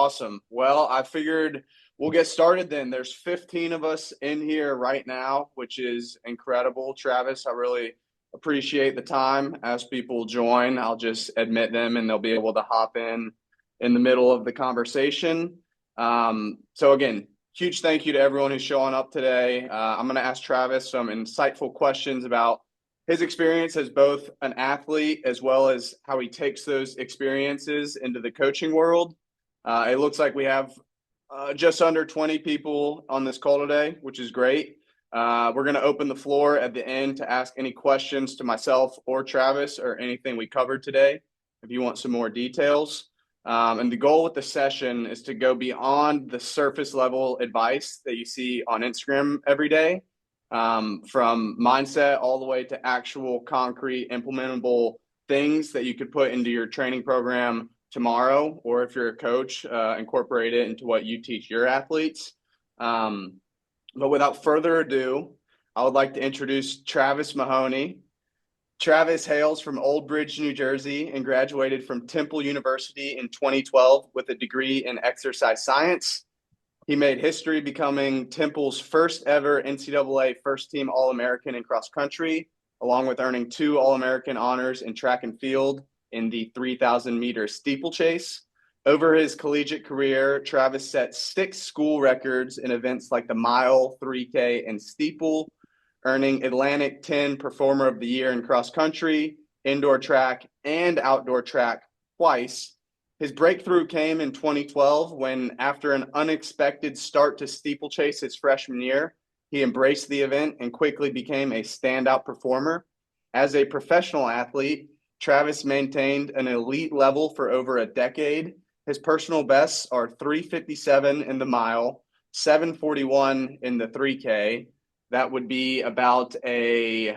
Awesome. Well, I figured we'll get started then. There's 15 of us in here right now, which is incredible. Travis, I really appreciate the time. As people join, I'll just admit them and they'll be able to hop in the middle of the conversation. So again, huge thank you to everyone who's showing up today. I'm going to ask Travis some insightful questions about his experience as both an athlete as well as how he takes those experiences into the coaching world. It looks like we have just under 20 people on this call today, which is great. We're going to open the floor at the end to ask any questions to myself or Travis or anything we covered today if you want some more details. And the goal with the session is to go beyond the surface level advice that you see on Instagram every day, from mindset all the way to actual concrete implementable things that you could put into your training program tomorrow, or if you're a coach, incorporate it into what you teach your athletes. But without further ado, I would like to introduce Travis Mahoney. Travis hails from Old Bridge, New Jersey, and graduated from Temple University in 2012 with a degree in exercise science. He made history becoming Temple's first ever NCAA first team All-American in cross country, along with earning 2 All-American honors in track and field in the 3,000-meter steeplechase. Over his collegiate career, Travis set 6 school records in events like the mile, 3K, and steeple, earning Atlantic 10 Performer of the Year in cross country, indoor track, and outdoor track twice. His breakthrough came in 2012 when, after an unexpected start to steeplechase his freshman year, he embraced the event and quickly became a standout performer. As a professional athlete, Travis maintained an elite level for over a decade. His personal bests are 357 in the mile, 741 in the 3K. That would be about a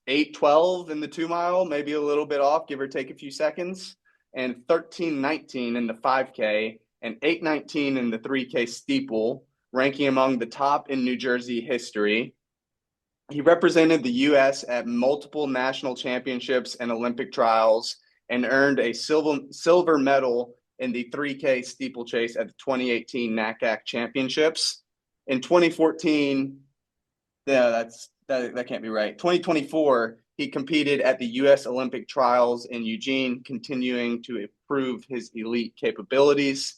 812 in the 2 mile, maybe a little bit off, give or take a few seconds, and 1319 in the 5K and 819 in the 3K steeple, ranking among the top in New Jersey history. He represented the U.S. at multiple national championships and Olympic trials and earned a silver medal in the 3K steeplechase at the 2018 NACAC championships. In 2014, that can't be right. 2024, he competed at the U.S. Olympic trials in Eugene, continuing to improve his elite capabilities.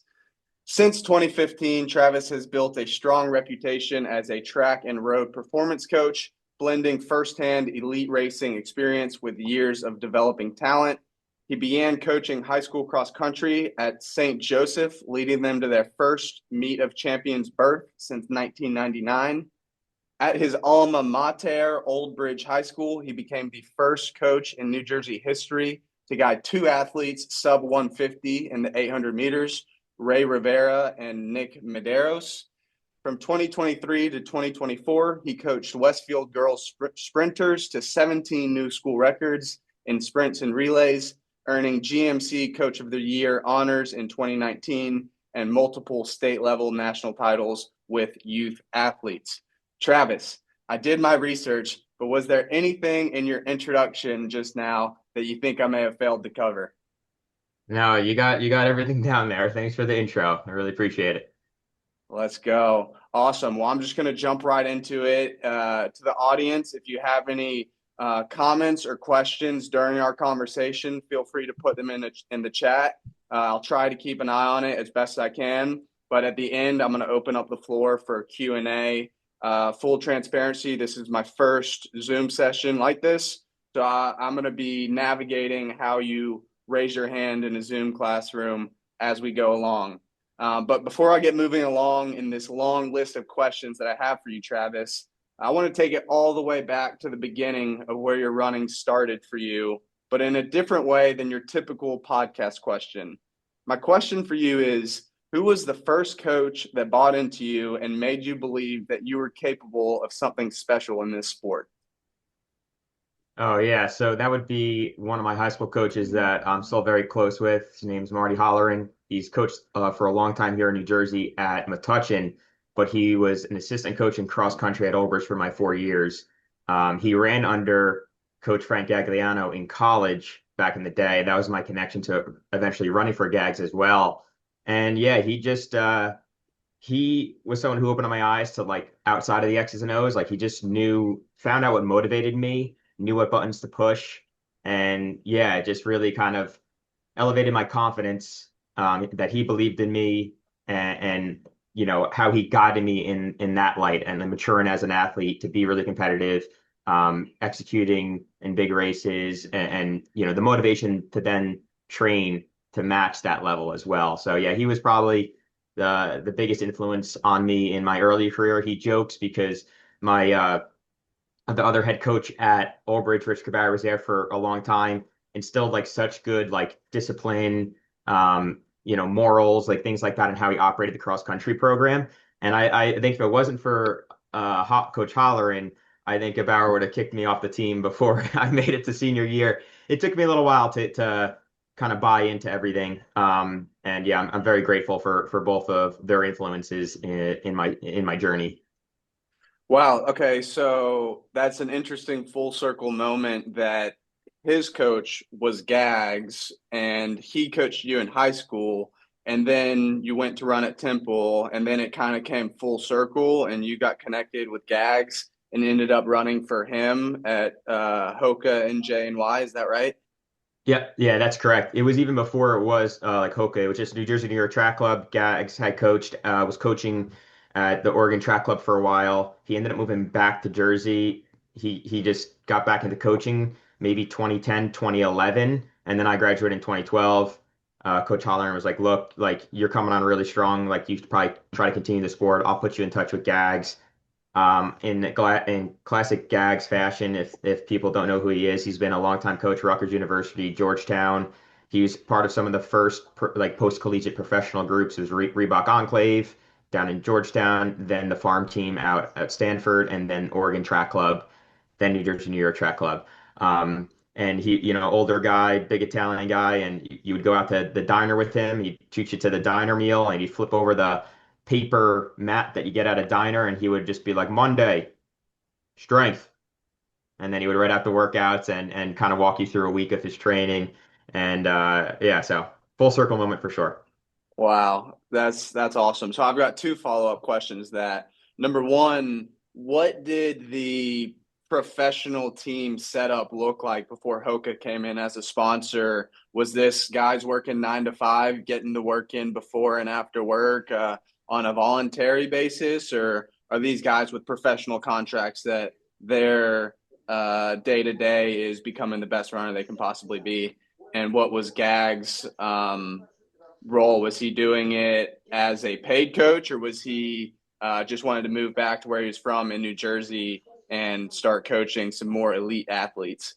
Since 2015, Travis has built a strong reputation as a track and road performance coach, blending firsthand elite racing experience with years of developing talent. He began coaching high school cross country at St. Joseph, leading them to their first Meet of Champions berth since 1999. At his alma mater, Old Bridge High School, he became the first coach in New Jersey history to guide 2 athletes sub 150 in the 800 meters, Ray Rivera and Nick Medeiros. From 2023 to 2024, he coached Westfield girls sprinters to 17 new school records in sprints and relays, earning GMC Coach of the Year honors in 2019 and multiple state-level national titles with youth athletes. Travis, I did my research, but was there anything in your introduction just now that you think I may have failed to cover? No, you got everything down there. Thanks for the intro. I really appreciate it. Let's go. Awesome. Well, I'm just going to jump right into it. To the audience, if you have any comments or questions during our conversation, feel free to put them in the chat. I'll try to keep an eye on it as best I can. But at the end, I'm going to open up the floor for Q&A. Full transparency, this is my first Zoom session like this. So I'm going to be navigating how you raise your hand in a Zoom classroom as we go along. But before I get moving along in this long list of questions that I have for you, Travis, I want to take it all the way back to the beginning of where your running started for you, but in a different way than your typical podcast question. My question for you is, who was the first coach that bought into you and made you believe that you were capable of something special in this sport? Oh yeah, so that would be one of my high school coaches that I'm still very close with. His name's Marty Holleran. He's coached for a long time here in New Jersey at Metuchen, but he was an assistant coach in cross country at Old Bridge for my 4 years. He ran under Coach Frank Gagliano in college back in the day. That was my connection to eventually running for Gags as well. And yeah, he was someone who opened up my eyes to like outside of the X's and O's. Like he just found out what motivated me, knew what buttons to push, and yeah, it just really kind of elevated my confidence, that he believed in me, and how he guided me in that light and then maturing as an athlete to be really competitive, executing in big races, and the motivation to then train to match that level as well. So yeah, he was probably the biggest influence on me in my early career. He jokes because my the other head coach at Old Bridge, Rich Cabarrot, was there for a long time, instilled like such good like discipline, morals, like things like that, and how he operated the cross country program. And I think if it wasn't for Coach Holleran, I think Cabarrot would have kicked me off the team before I made it to senior year. It took me a little while to kind of buy into everything. And yeah, I'm very grateful for both of their influences in my journey. Wow. Okay. So that's an interesting full circle moment that his coach was Gags and he coached you in high school. And then you went to run at Temple, and then it kind of came full circle and you got connected with Gags and ended up running for him at Hoka and J and Y. Is that right? Yeah, yeah, that's correct. It was even before it was like Hoka. It was just New Jersey New York Track Club. Gags had coached, was coaching at the Oregon Track Club for a while. He ended up moving back to Jersey. He just got back into coaching maybe 2010, 2011, and then I graduated in 2012. Coach Holleran was like, "Look, like you're coming on really strong. Like you should probably try to continue the sport. I'll put you in touch with Gags." In classic Gags fashion, if people don't know who he is, he's been a longtime coach, Rutgers University, Georgetown. He was part of some of the first like post-collegiate professional groups. It was Reebok Enclave down in Georgetown, then the farm team out at Stanford, and then Oregon Track Club, then New Jersey New York Track Club. And he, older guy, big Italian guy, and you would go out to the diner with him. He'd treat you to the diner meal, and he'd flip over the paper mat that you get at a diner, and he would just be like, Monday, strength. And then he would write out the workouts and kind of walk you through a week of his training. And yeah, so full circle moment for sure. Wow, that's awesome. So I've got two follow-up questions. That number one, what did the professional team setup look like before Hoka came in as a sponsor? Was this guys working 9 to 5, getting to work in before and after work on a voluntary basis, or are these guys with professional contracts that their day to day is becoming the best runner they can possibly be? And what was Gag's role? Was he doing it as a paid coach, or was he just wanted to move back to where he was from in New Jersey and start coaching some more elite athletes?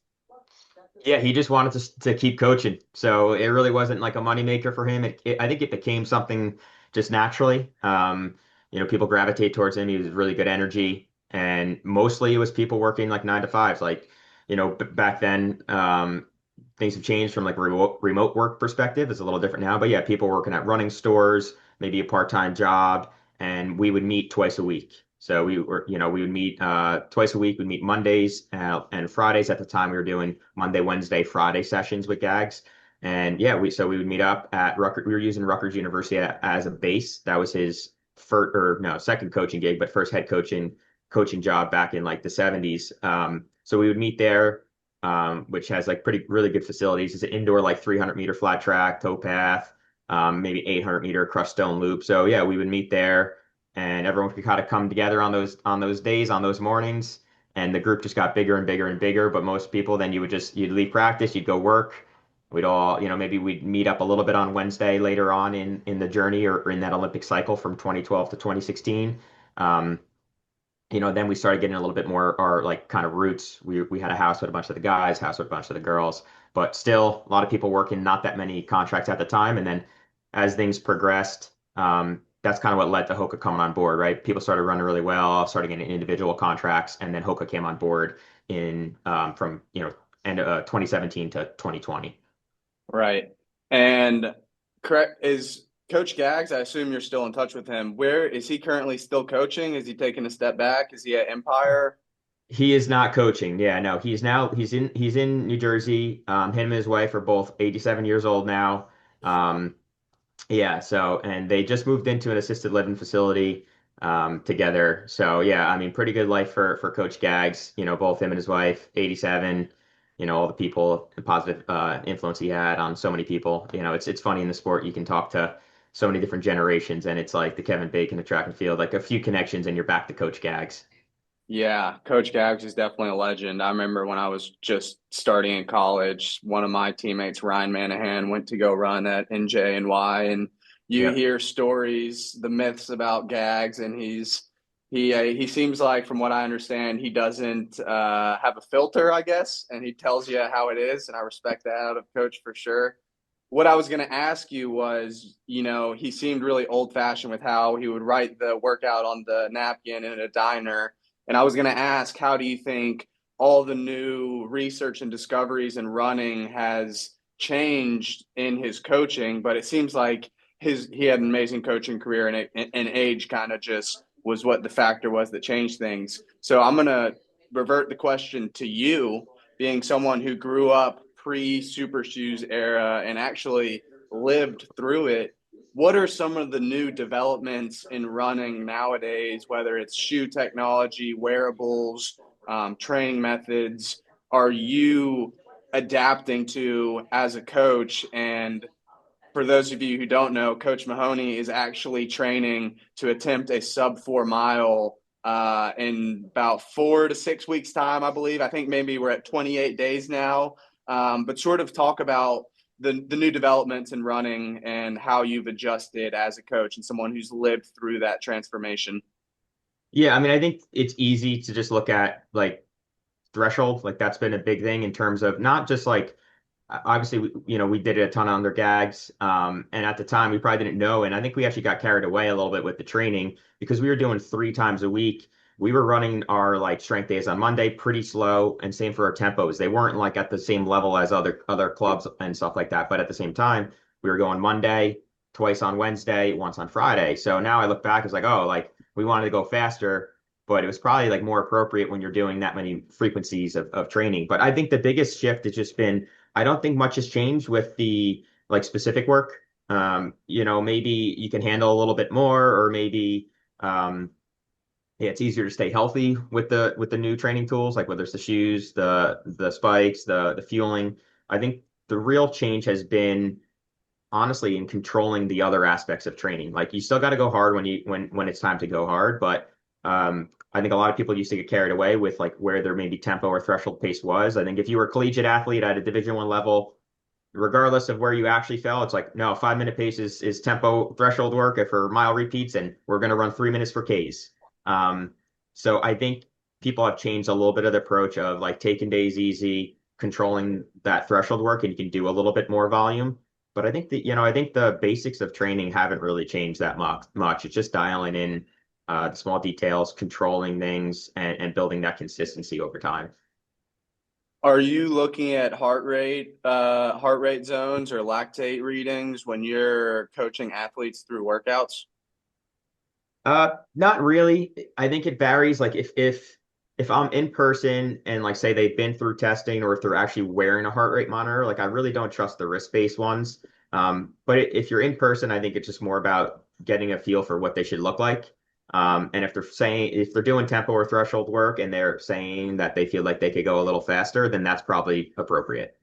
Yeah, he just wanted to keep coaching. So it really wasn't like a moneymaker for him. I think it became something just naturally. People gravitate towards him. He was really good energy. And mostly it was people working like 9 to 5s. Like, back then, things have changed from like a remote work perspective. It's a little different now. But yeah, people working at running stores, maybe a part-time job, and we would meet twice a week. So we would meet twice a week. We'd meet Mondays and Fridays. At the time, we were doing Monday, Wednesday, Friday sessions with Gags. And yeah, we would meet up at Rutgers. We were using Rutgers University as a base. That was his first or no second coaching gig, but first head coaching job back in like the 70s. So we would meet there, which has like pretty really good facilities. It's an indoor like 300-meter flat track, towpath, maybe 800-meter crushed stone loop. So yeah, we would meet there, and everyone could kind of come together on those days, on those mornings, and the group just got bigger and bigger and bigger. But most people, then you'd leave practice, you'd go work. We'd all, maybe we'd meet up a little bit on Wednesday later on in the journey, or in that Olympic cycle from 2012 to 2016. Um, then we started getting a little bit more our like kind of roots. We had a house with a bunch of the guys, house with a bunch of the girls, but still a lot of people working, not that many contracts at the time. And then as things progressed, that's kind of what led to Hoka coming on board, right? People started running really well, started getting individual contracts, and then Hoka came on board in from end 2017 to 2020. Right. And correct is Coach Gags, I assume you're still in touch with him. Where is he currently still coaching? Is he taking a step back? Is he at Empire? He is not coaching. Yeah, no, he's in New Jersey. Him and his wife are both 87 years old now. Um, Yeah, so and they just moved into an assisted living facility together. So yeah, I mean pretty good life for Coach Gags, both him and his wife, 87, all the people, the positive influence he had on so many people. It's funny in the sport you can talk to so many different generations and it's like the Kevin Bacon of track and field, like a few connections and you're back to Coach Gags. Yeah, Coach Gabbs is definitely a legend. I remember when I was just starting in college, one of my teammates, Ryan Manahan, went to go run at NJ&Y, and you Yep. hear stories, the myths about Gags, and he seems like, from what I understand, he doesn't have a filter, I guess, and he tells you how it is, and I respect that out of Coach for sure. What I was going to ask you was, he seemed really old fashioned with how he would write the workout on the napkin in a diner, and I was going to ask, how do you think all the new research and discoveries in running has changed in his coaching? But it seems like he had an amazing coaching career, and age kind of just was what the factor was that changed things. So I'm going to revert the question to you, being someone who grew up pre Super Shoes era and actually lived through it. What are some of the new developments in running nowadays, whether it's shoe technology, wearables, training methods? Are you adapting to as a coach? And for those of you who don't know, Coach Mahoney is actually training to attempt a sub 4 mile in about 4 to 6 weeks' time, I believe. I think maybe we're at 28 days now. But sort of talk about the new developments in running and how you've adjusted as a coach and someone who's lived through that transformation. Yeah, I mean I think it's easy to just look at like threshold, like that's been a big thing in terms of not just like obviously we did it a ton under gags and at the time we probably didn't know and I think we actually got carried away a little bit with the training because we were doing 3 times a week. We were running our like strength days on Monday pretty slow and same for our tempos. They weren't like at the same level as other clubs and stuff like that, but at the same time we were going Monday, twice on Wednesday, once on Friday. So now I look back, it's like, oh, like we wanted to go faster, but it was probably like more appropriate when you're doing that many frequencies of training. But I think the biggest shift has just been I don't think much has changed with the like specific work. Maybe you can handle a little bit more, or maybe yeah, it's easier to stay healthy with the new training tools, like whether it's the shoes, the spikes, the fueling. I think the real change has been honestly in controlling the other aspects of training. Like you still got to go hard when it's time to go hard, but I think a lot of people used to get carried away with like where their maybe tempo or threshold pace was. I think if you were a collegiate athlete at a Division I level, regardless of where you actually fell, it's like no, 5 minute pace is tempo threshold work for mile repeats, and we're going to run 3 minutes for Ks. Um, so I think people have changed a little bit of the approach of like taking days easy, controlling that threshold work, and you can do a little bit more volume. But I think I think the basics of training haven't really changed that much. It's just dialing in the small details, controlling things, and building that consistency over time. Are you looking at heart rate zones or lactate readings when you're coaching athletes through workouts? Not really. I think it varies. Like if I'm in person and like say they've been through testing or if they're actually wearing a heart rate monitor, like I really don't trust the wrist-based ones. But if you're in person, I think it's just more about getting a feel for what they should look like. And if they're doing tempo or threshold work and they're saying that they feel like they could go a little faster, then that's probably appropriate.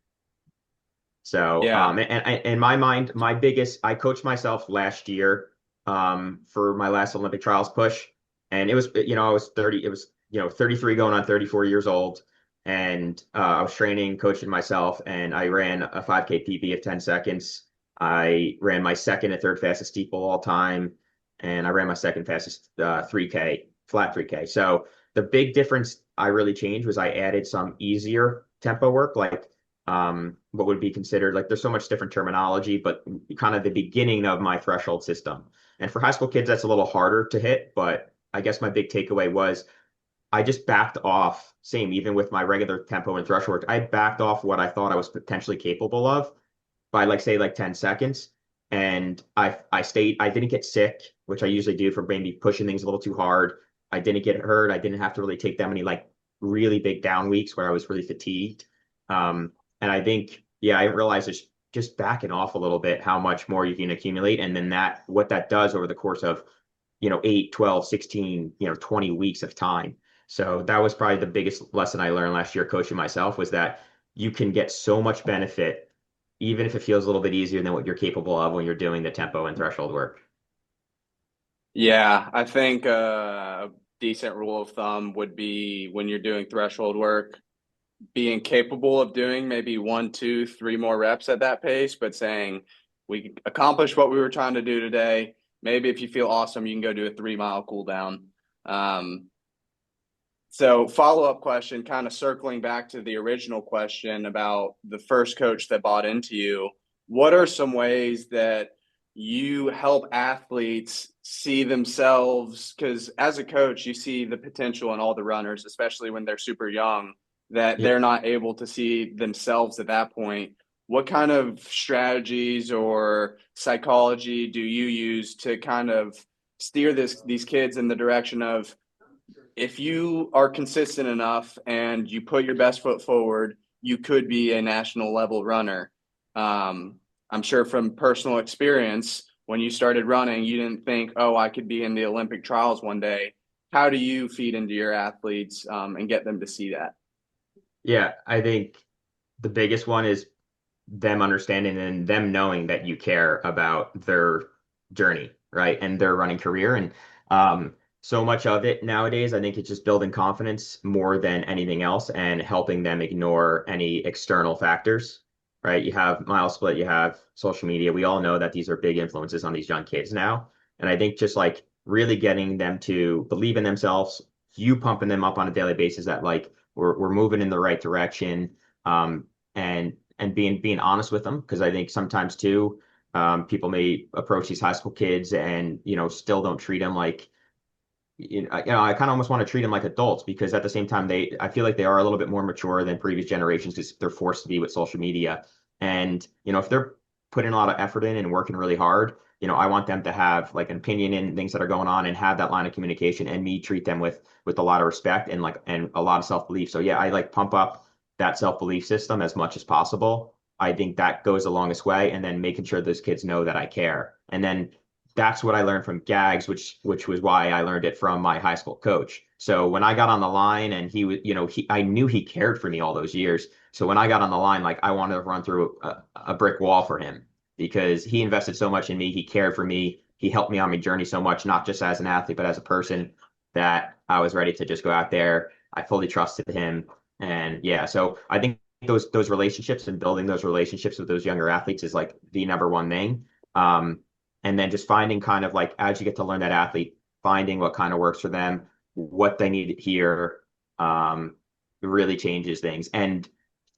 So, Yeah. in my mind, I coached myself last year, for my last Olympic trials push. And it was, I was 30, it was, 33 going on 34 years old. And, I was training, coaching myself, and I ran a 5K PB of 10 seconds. I ran my second and third fastest steeple all time. And I ran my second fastest, 3K, flat 3K. So the big difference I really changed was I added some easier tempo work, like what would be considered like there's so much different terminology, but kind of the beginning of my threshold system. And for high school kids, that's a little harder to hit. But I guess my big takeaway was I just backed off, same even with my regular tempo and threshold work. I backed off what I thought I was potentially capable of by like say like 10 seconds. And I didn't get sick, which I usually do for maybe pushing things a little too hard. I didn't get hurt. I didn't have to really take that many like really big down weeks where I was really fatigued. And I think, yeah, I realized there's just backing off a little bit how much more you can accumulate. And then what that does over the course of, 8, 12, 16, 20 weeks of time. So that was probably the biggest lesson I learned last year coaching myself, was that you can get so much benefit, even if it feels a little bit easier than what you're capable of when you're doing the tempo and threshold work. Yeah, I think a decent rule of thumb would be when you're doing threshold work, being capable of doing maybe one, two, three more reps at that pace, but saying we accomplished what we were trying to do today. Maybe if you feel awesome, you can go do a 3 mile cool down. So follow-up question, kind of circling back to the original question about the first coach that bought into you. What are some ways that you help athletes see themselves? Because as a coach, you see the potential in all the runners, especially when they're super young, that Yep. they're not able to see themselves at that point. What kind of strategies or psychology do you use to kind of steer these kids in the direction of, if you are consistent enough and you put your best foot forward, you could be a national level runner? I'm sure from personal experience, when you started running, you didn't think, oh, I could be in the Olympic trials one day. How do you feed into your athletes and get them to see that? Yeah, I think the biggest one is them understanding and them knowing that you care about their journey, right? And their running career. And so much of it nowadays, I think it's just building confidence more than anything else and helping them ignore any external factors, right? You have mile split, you have social media. We all know that these are big influences on these young kids now. And I think just like really getting them to believe in themselves, you pumping them up on a daily basis that like we're moving in the right direction. And being honest with them, because I think sometimes too, people may approach these high school kids and still don't treat them like, I kind of almost want to treat them like adults, because at the same time I feel like they are a little bit more mature than previous generations because they're forced to be with social media. And if they're putting a lot of effort in and working really hard, I want them to have like an opinion in things that are going on and have that line of communication, and me treat them with a lot of respect and a lot of self-belief. So yeah, I like pump up that self-belief system as much as possible. I think that goes the longest way, and then making sure those kids know that I care. And then that's what I learned from Gags, which was why I learned it from my high school coach. So when I got on the line, and he was, I knew he cared for me all those years. So when I got on the line, like I wanted to run through a brick wall for him, because he invested so much in me. He cared for me. He helped me on my journey so much, not just as an athlete, but as a person, that I was ready to just go out there. I fully trusted him. And yeah, so I think those relationships and building those relationships with those younger athletes is like the number one thing. Um, and then just finding kind of like, as you get to learn that athlete, finding what kind of works for them, what they need to hear, really changes things. And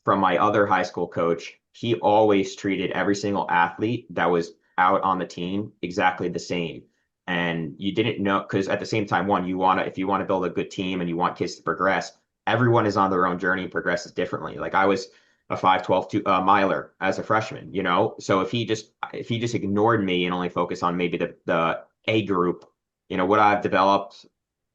from my other high school coach, he always treated every single athlete that was out on the team exactly the same. And you didn't know, because at the same time, one, if you want to build a good team and you want kids to progress, everyone is on their own journey and progresses differently. Like I was a 5:12 miler as a freshman, So if he just ignored me and only focused on maybe the A group, what I've developed,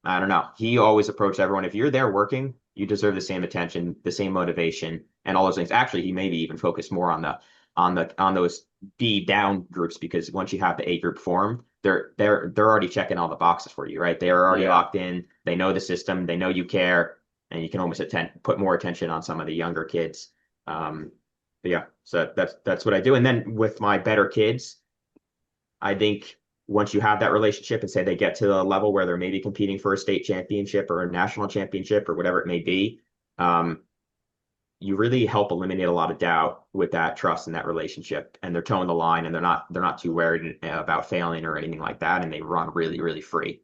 I don't know. He always approached everyone. If you're there working, you deserve the same attention, the same motivation, and all those things. Actually, he maybe even focused more on those B down groups, because once you have the A group formed, they're already checking all the boxes for you, right? They are already Yeah. locked in. They know the system. They know you care, and you can almost put more attention on some of the younger kids. But yeah, so that's what I do. And then with my better kids, I think once you have that relationship and say they get to the level where they're maybe competing for a state championship or a national championship or whatever it may be, um, you really help eliminate a lot of doubt with that trust in that relationship. And they're towing the line, and they're not too worried about failing or anything like that, and they run really, really free.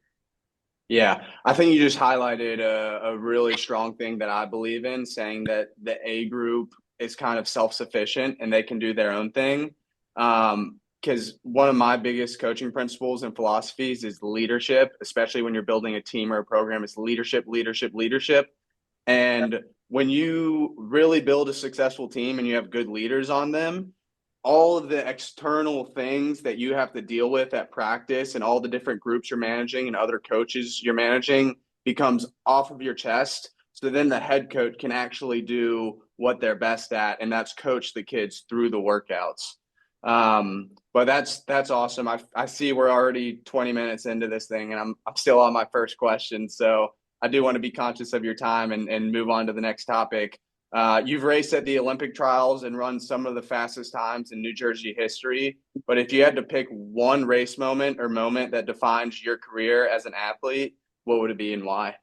Yeah, I think you just highlighted a really strong thing that I believe in, saying that the A group is kind of self-sufficient and they can do their own thing. Because one of my biggest coaching principles and philosophies is leadership, especially when you're building a team or a program, is leadership, leadership, leadership. And when you really build a successful team and you have good leaders on them, all of the external things that you have to deal with at practice and all the different groups you're managing and other coaches you're managing becomes off of your chest. So then the head coach can actually do what they're best at, and that's coach the kids through the workouts. But that's awesome. I see we're already 20 minutes into this thing, and I'm still on my first question. So I do want to be conscious of your time and move on to the next topic. You've raced at the Olympic trials and run some of the fastest times in New Jersey history. But if you had to pick one race moment or moment that defines your career as an athlete, what would it be and why?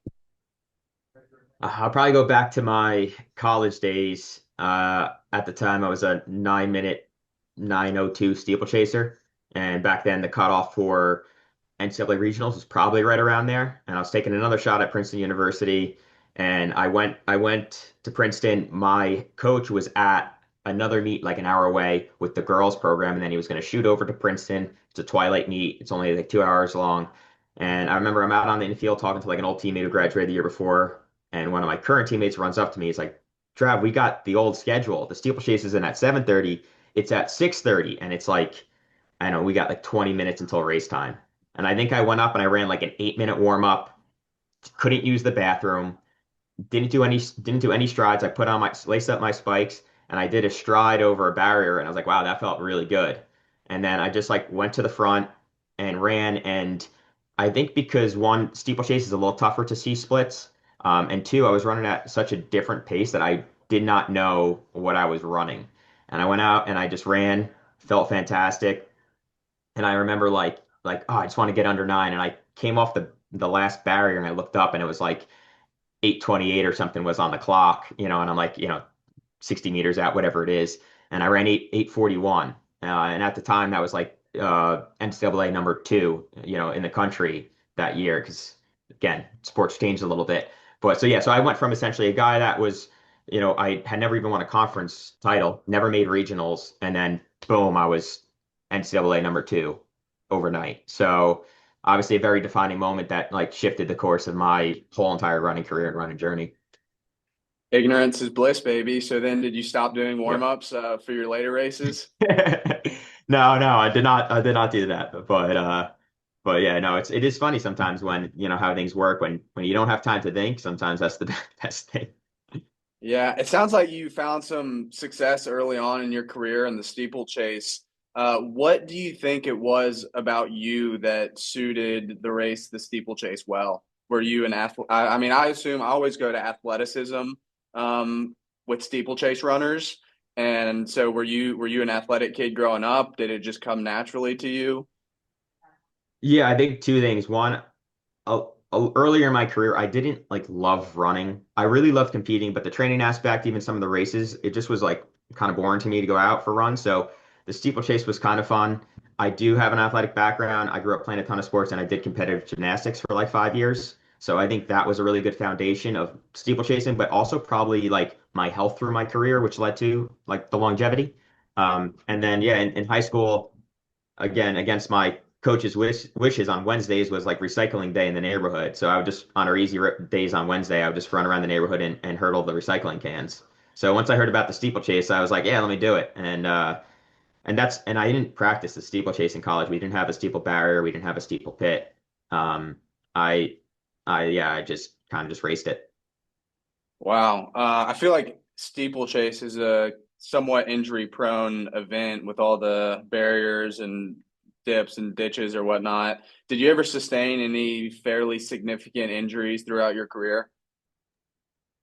I'll probably go back to my college days. At the time, I was a 9 minute 9:02 steeplechaser, and back then the cutoff for NCAA regionals was probably right around there. And I was taking another shot at Princeton University, and I went to Princeton. My coach was at another meet like an hour away with the girls program, and then he was going to shoot over to Princeton. It's a twilight meet. It's only like 2 hours long. And I remember I'm out on the infield talking to like an old teammate who graduated the year before, and one of my current teammates runs up to me. He's like, "Trav, we got the old schedule. The steeplechase isn't at 7:30. It's at 6:30." And it's like, I know we got like 20 minutes until race time. And I think I went up and I ran like an 8 minute warm up, couldn't use the bathroom, didn't do any strides. I put on my laced up my spikes and I did a stride over a barrier and I was like, wow, that felt really good. And then I just like went to the front and ran. And I think because one, steeplechase is a little tougher to see splits. And two, I was running at such a different pace that I did not know what I was running. And I went out and I just ran, felt fantastic. And I remember oh, I just want to get under 9. And I came off the last barrier and I looked up and it was like 8:28 or something was on the clock, and I'm like, 60 meters out, whatever it is. And I ran 8:41. And at the time that was like NCAA number 2, in the country that year, because again, sports changed a little bit. But so yeah, so I went from essentially a guy that was, I had never even won a conference title, never made regionals, and then boom, I was NCAA number 2 overnight. So obviously a very defining moment that like shifted the course of my whole entire running career and running journey. Ignorance is bliss, baby. So then, did you stop doing warm Yep. ups for your later races? No, no, I did not do that. But yeah, no, it is funny sometimes when how things work when you don't have time to think, sometimes that's the best thing. Yeah, it sounds like you found some success early on in your career in the steeplechase. What do you think it was about you that suited the race, the steeplechase, well? Were you an athlete? I mean, I assume I always go to athleticism um, with steeplechase runners. And so, were you an athletic kid growing up? Did it just come naturally to you? Yeah, I think two things. One, earlier in my career, I didn't like love running. I really loved competing, but the training aspect, even some of the races, it just was like kind of boring to me to go out for runs. So the steeplechase was kind of fun. I do have an athletic background. I grew up playing a ton of sports and I did competitive gymnastics for like 5 years. So I think that was a really good foundation of steeplechasing, but also probably like my health through my career, which led to like the longevity. And then yeah, in high school again, against my coach's wishes on Wednesdays was like recycling day in the neighborhood. So I would just, on our days on Wednesday, I would just run around the neighborhood and hurdle the recycling cans. So once I heard about the steeplechase, I was like, yeah, let me do it. And I didn't practice the steeplechase in college. We didn't have a steeple barrier. We didn't have a steeple pit. Um, I, yeah, I just kind of just raced it. Wow. I feel like steeplechase is a somewhat injury prone event with all the barriers and dips and ditches or whatnot. Did you ever sustain any fairly significant injuries throughout your career?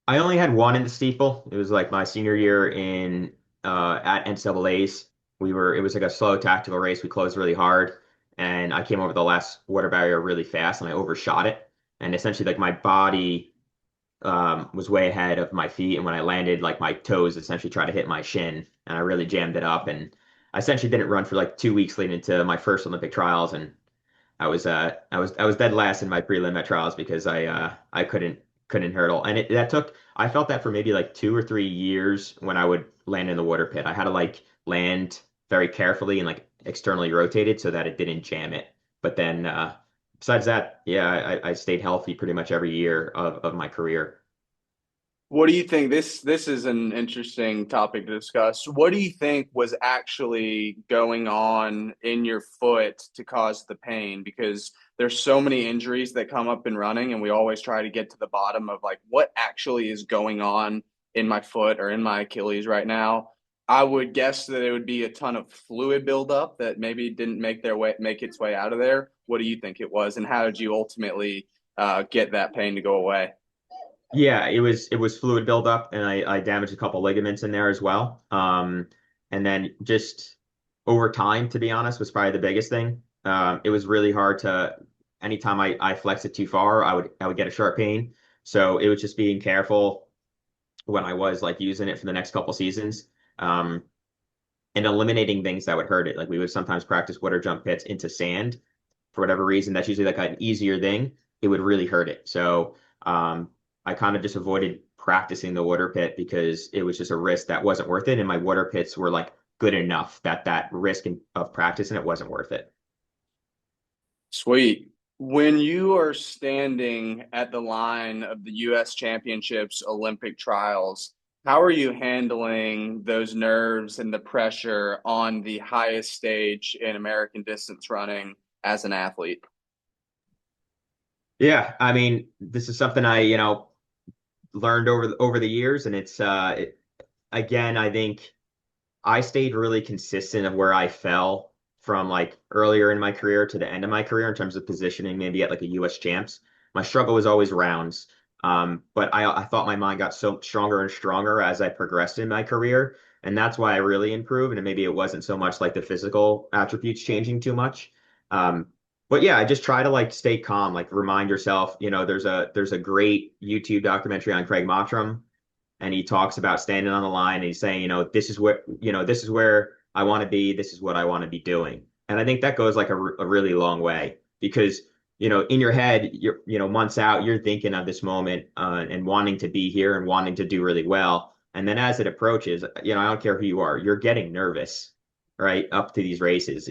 I only had one in the steeple. It was like my senior year in at NCAA's. It was like a slow tactical race. We closed really hard, and I came over the last water barrier really fast, and I overshot it. And essentially, like my body was way ahead of my feet, and when I landed, like my toes essentially tried to hit my shin, and I really jammed it up. And I essentially didn't run for like 2 weeks leading into my first Olympic trials, and I was dead last in my prelim at trials because I couldn't hurdle. And I felt that for maybe like 2 or 3 years when I would land in the water pit. I had to like land very carefully and like externally rotated so that it didn't jam it. But then besides that, yeah, I stayed healthy pretty much every year of my career. What do you think? This is an interesting topic to discuss. What do you think was actually going on in your foot to cause the pain? Because there's so many injuries that come up in running, and we always try to get to the bottom of like what actually is going on in my foot or in my Achilles right now. I would guess that it would be a ton of fluid buildup that maybe didn't make its way out of there. What do you think it was, and how did you ultimately get that pain to go away? Yeah, it was fluid buildup, and I damaged a couple ligaments in there as well. And then just over time, to be honest, was probably the biggest thing. It was really hard to anytime I flexed it too far, I would get a sharp pain. So it was just being careful when I was like using it for the next couple seasons. Um, and eliminating things that would hurt it. Like we would sometimes practice water jump pits into sand for whatever reason. That's usually like an easier thing. It would really hurt it. So I kind of just avoided practicing the water pit because it was just a risk that wasn't worth it. And my water pits were like good enough that of practicing it wasn't worth it. Sweet. When you are standing at the line of the US Championships Olympic trials, how are you handling those nerves and the pressure on the highest stage in American distance running as an athlete? Yeah, I mean, this is something I learned over the years, and again, I think I stayed really consistent of where I fell from like earlier in my career to the end of my career in terms of positioning, maybe at like a US champs. My struggle was always rounds. But I thought my mind got so stronger and stronger as I progressed in my career. And that's why I really improved. And maybe it wasn't so much like the physical attributes changing too much. Um, but yeah, I just try to like stay calm, like remind yourself, there's a great YouTube documentary on Craig Mottram, and he talks about standing on the line and he's saying, this is where I want to be, this is what I want to be doing. And I think that goes like a really long way because, in your head, months out, you're thinking of this moment and wanting to be here and wanting to do really well. And then as it approaches, I don't care who you are, you're getting nervous, right? Up to these races.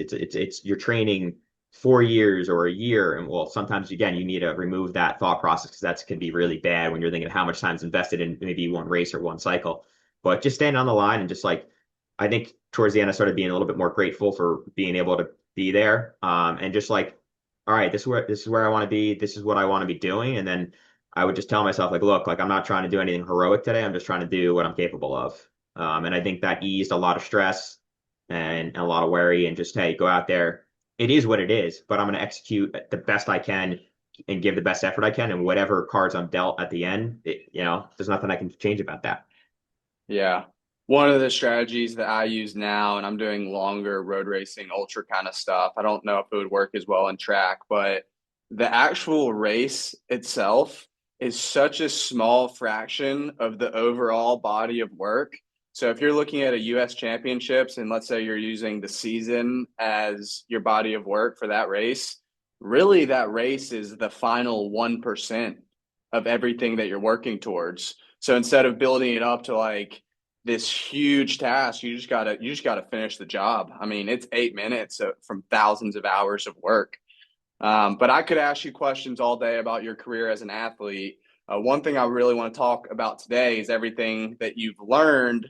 You're training 4 years or a year. And well, sometimes again, you need to remove that thought process because that can be really bad when you're thinking how much time's invested in maybe one race or one cycle. But just standing on the line and just like, I think towards the end, I started being a little bit more grateful for being able to be there. And just like, all right, this is where I want to be. This is what I want to be doing. And then I would just tell myself like, look, like I'm not trying to do anything heroic today. I'm just trying to do what I'm capable of. And I think that eased a lot of stress and a lot of worry and just, hey, go out there. It is what it is, but I'm going to execute the best I can and give the best effort I can. And whatever cards I'm dealt at the end, there's nothing I can change about that. Yeah. One of the strategies that I use now, and I'm doing longer road racing, ultra kind of stuff. I don't know if it would work as well in track, but the actual race itself is such a small fraction of the overall body of work. So if you're looking at a US championships and let's say you're using the season as your body of work for that race, really that race is the final 1% of everything that you're working towards. So instead of building it up to like this huge task, you just gotta finish the job. I mean, it's 8 minutes from thousands of hours of work. But I could ask you questions all day about your career as an athlete. One thing I really want to talk about today is everything that you've learned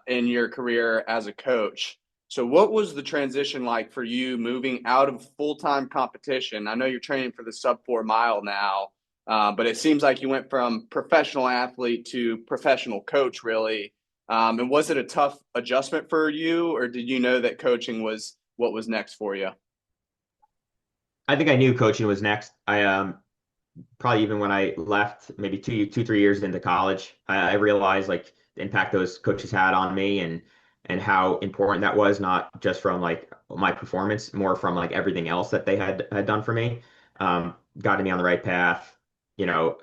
in your career as a coach. So, what was the transition like for you moving out of full time competition? I know you're training for the sub 4 mile now, but it seems like you went from professional athlete to professional coach, really. And was it a tough adjustment for you, or did you know that coaching was what was next for you? I think I knew coaching was next. I probably even when I left, maybe 3 years into college, I realized like the impact those coaches had on me and how important that was, not just from like my performance, more from like everything else that they had done for me. Guided me on the right path, you know,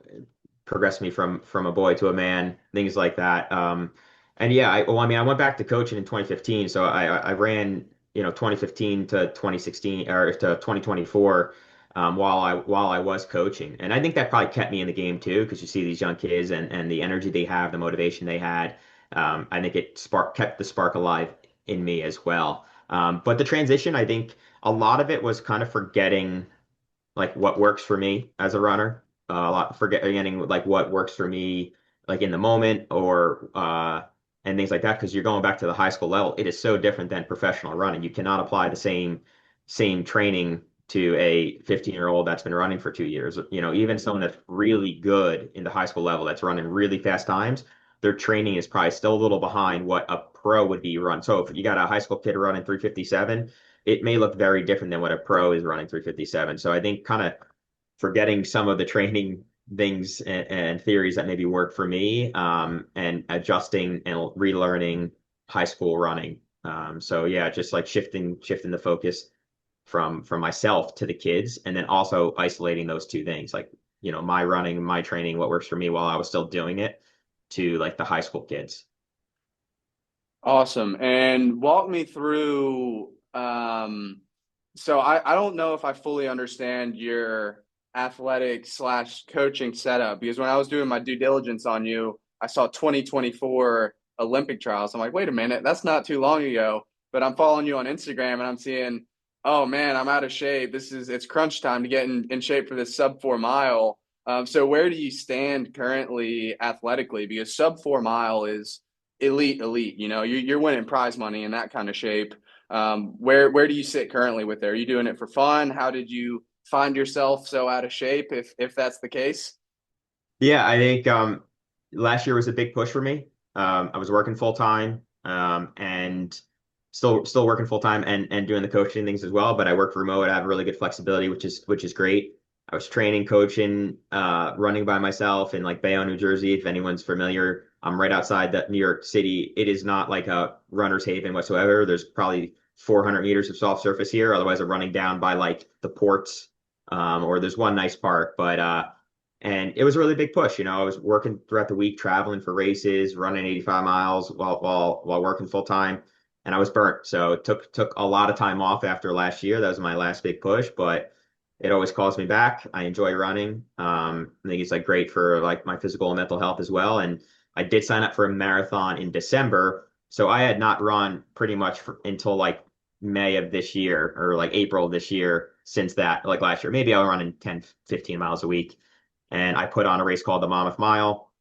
progressed me from a boy to a man, things like that. And yeah, I mean, I went back to coaching in 2015, so I ran, 2015 to 2016 or to 2024 while I was coaching. And I think that probably kept me in the game too, because you see these young kids and the energy they have, the motivation they had. I think it kept the spark alive in me as well. But the transition, I think a lot of it was kind of forgetting like what works for me as a runner. A lot forgetting like what works for me like in the moment or and things like that because you're going back to the high school level. It is so different than professional running. You cannot apply the same training to a 15-year-old that's been running for 2 years. Even someone that's really good in the high school level that's running really fast times their training is probably still a little behind what a pro would be run. So if you got a high school kid running 357, it may look very different than what a pro is running 357. So I think kind of forgetting some of the training things and theories that maybe work for me, and adjusting and relearning high school running. So yeah, just like shifting the focus from myself to the kids, and then also isolating those two things, like my running, my training, what works for me while I was still doing it, to like the high school kids. Awesome. And walk me through, so I don't know if I fully understand your athletic slash coaching setup because when I was doing my due diligence on you, I saw 2024 Olympic trials. I'm like, wait a minute, that's not too long ago. But I'm following you on Instagram and I'm seeing, oh man, I'm out of shape. It's crunch time to get in shape for this sub 4 mile. So where do you stand currently athletically? Because sub 4 mile is elite. You're winning prize money in that kind of shape. Where do you sit currently with it? Are you doing it for fun? How did you find yourself so out of shape, if that's the case? Yeah, I think last year was a big push for me. I was working full time, and still working full time and doing the coaching things as well. But I work remote. I have really good flexibility, which is great. I was training, coaching, running by myself in like Bayonne, New Jersey. If anyone's familiar, I'm right outside that New York City. It is not like a runner's haven whatsoever. There's probably 400 meters of soft surface here. Otherwise, I'm running down by like the ports, or there's one nice park, but and it was a really big push. I was working throughout the week, traveling for races, running 85 miles while working full time, and I was burnt. So it took a lot of time off after last year. That was my last big push, but it always calls me back. I enjoy running. I think it's like great for like my physical and mental health as well. And I did sign up for a marathon in December, so I had not run pretty much until like May of this year, or like April of this year. Since that, like last year, maybe I was running 10, 15 miles a week, and I put on a race called the Mammoth Mile.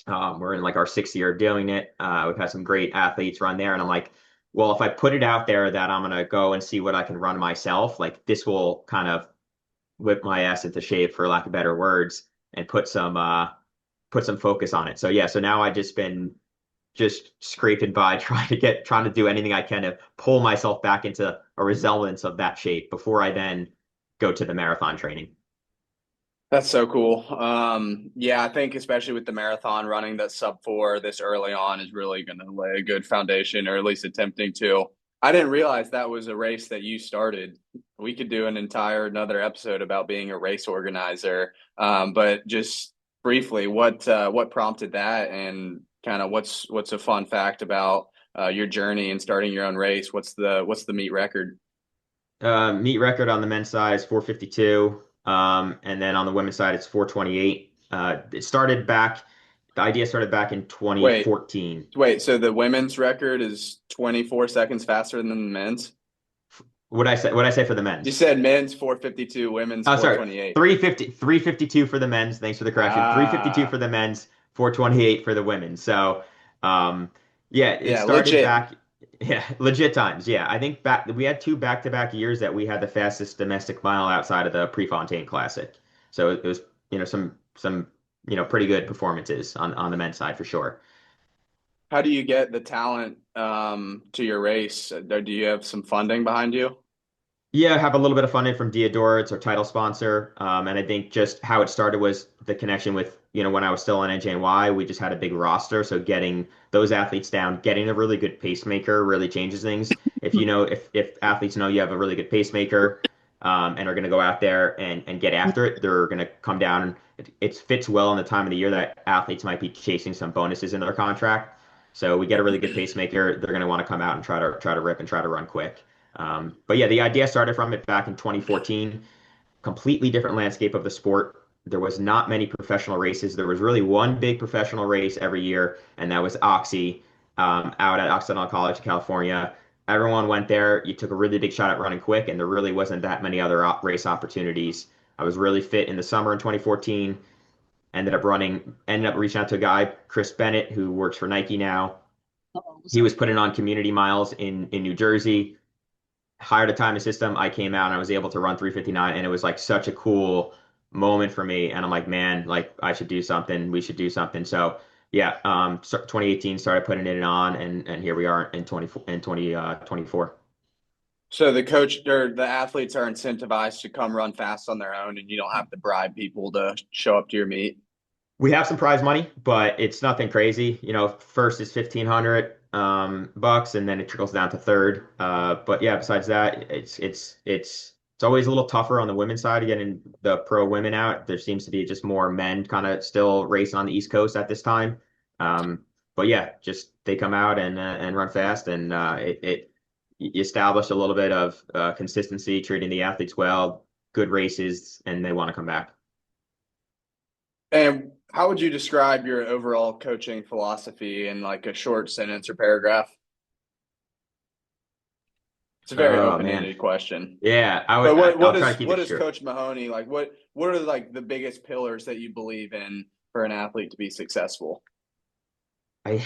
We're in like our 6th year of doing it. We've had some great athletes run there, and I'm like, well, if I put it out there that I'm gonna go and see what I can run myself, like this will kind of whip my ass into shape, for lack of better words, and put some focus on it. So yeah, so now I just been just scraping by trying to do anything I can to pull myself back into a resemblance of that shape before I then go to the marathon training. That's so cool. Yeah, I think especially with the marathon running that sub 4 this early on is really going to lay a good foundation, or at least attempting to. I didn't realize that was a race that you started. We could do another episode about being a race organizer. But just briefly, what prompted that, and kind of what's a fun fact about your journey and starting your own race? What's the meet record? Meet record on the men's side is 452. And then on the women's side, it's 428. The idea started back in Wait, 2014. wait. So the women's record is 24 seconds faster than the men's? What I say for the You men's? said men's 452, women's Oh, sorry. 428. 352 for the men's. Thanks for the correction. 352 for Ah, the men's, 428 for the women. So, um, yeah, it yeah, started legit. back, yeah, legit times. Yeah, I think we had two back-to-back years that we had the fastest domestic mile outside of the Prefontaine Classic. So it was, some pretty good performances on the men's side for sure. How do you get the talent to your race? Do you have some funding behind you? Yeah, I have a little bit of funding from Diodora. It's our title sponsor. And I think just how it started was the connection with, when I was still on NJNY, we just had a big roster. So getting those athletes down, getting a really good pacemaker really changes things. If athletes know you have a really good pacemaker, and are going to go out there and get after it, they're going to come down. And it fits well in the time of the year that athletes might be chasing some bonuses in their contract. So we get a really good pacemaker. They're going to want to come out and try to rip and try to run quick. But yeah, the idea started from it back in 2014. Completely different landscape of the sport. There was not many professional races. There was really one big professional race every year, and that was Oxy, out at Occidental College, California. Everyone went there. You took a really big shot at running quick, and there really wasn't that many other race opportunities. I was really fit in the summer in 2014. Ended up reaching out to a guy, Chris Bennett, who works for Nike now. He was putting on community miles in New Jersey, hired a timing system. I came out and I was able to run 359, and it was like such a cool moment for me. And I'm like, man, like I should do something. We should do something. So Yeah, 2018 started putting it on, and here we are in 24. So the coach or the athletes are incentivized to come run fast on their own, and you don't have to bribe people to show up to your meet. We have some prize money, but it's nothing crazy. First is 1,500 bucks, and then it trickles down to third. But yeah, besides that, it's always a little tougher on the women's side of getting the pro women out. There seems to be just more men kind of still racing on the East Coast at this time. Um, but yeah, just they come out and run fast, and it you establish a little bit of consistency, treating the athletes well, good races, and they want to come back. And how would you describe your overall coaching philosophy in like a short sentence or paragraph? It's a very Oh man. open-ended question. Yeah, But I'll try to keep what it is short. Coach Mahoney like? What are like the biggest pillars that you believe in for an athlete to be successful? I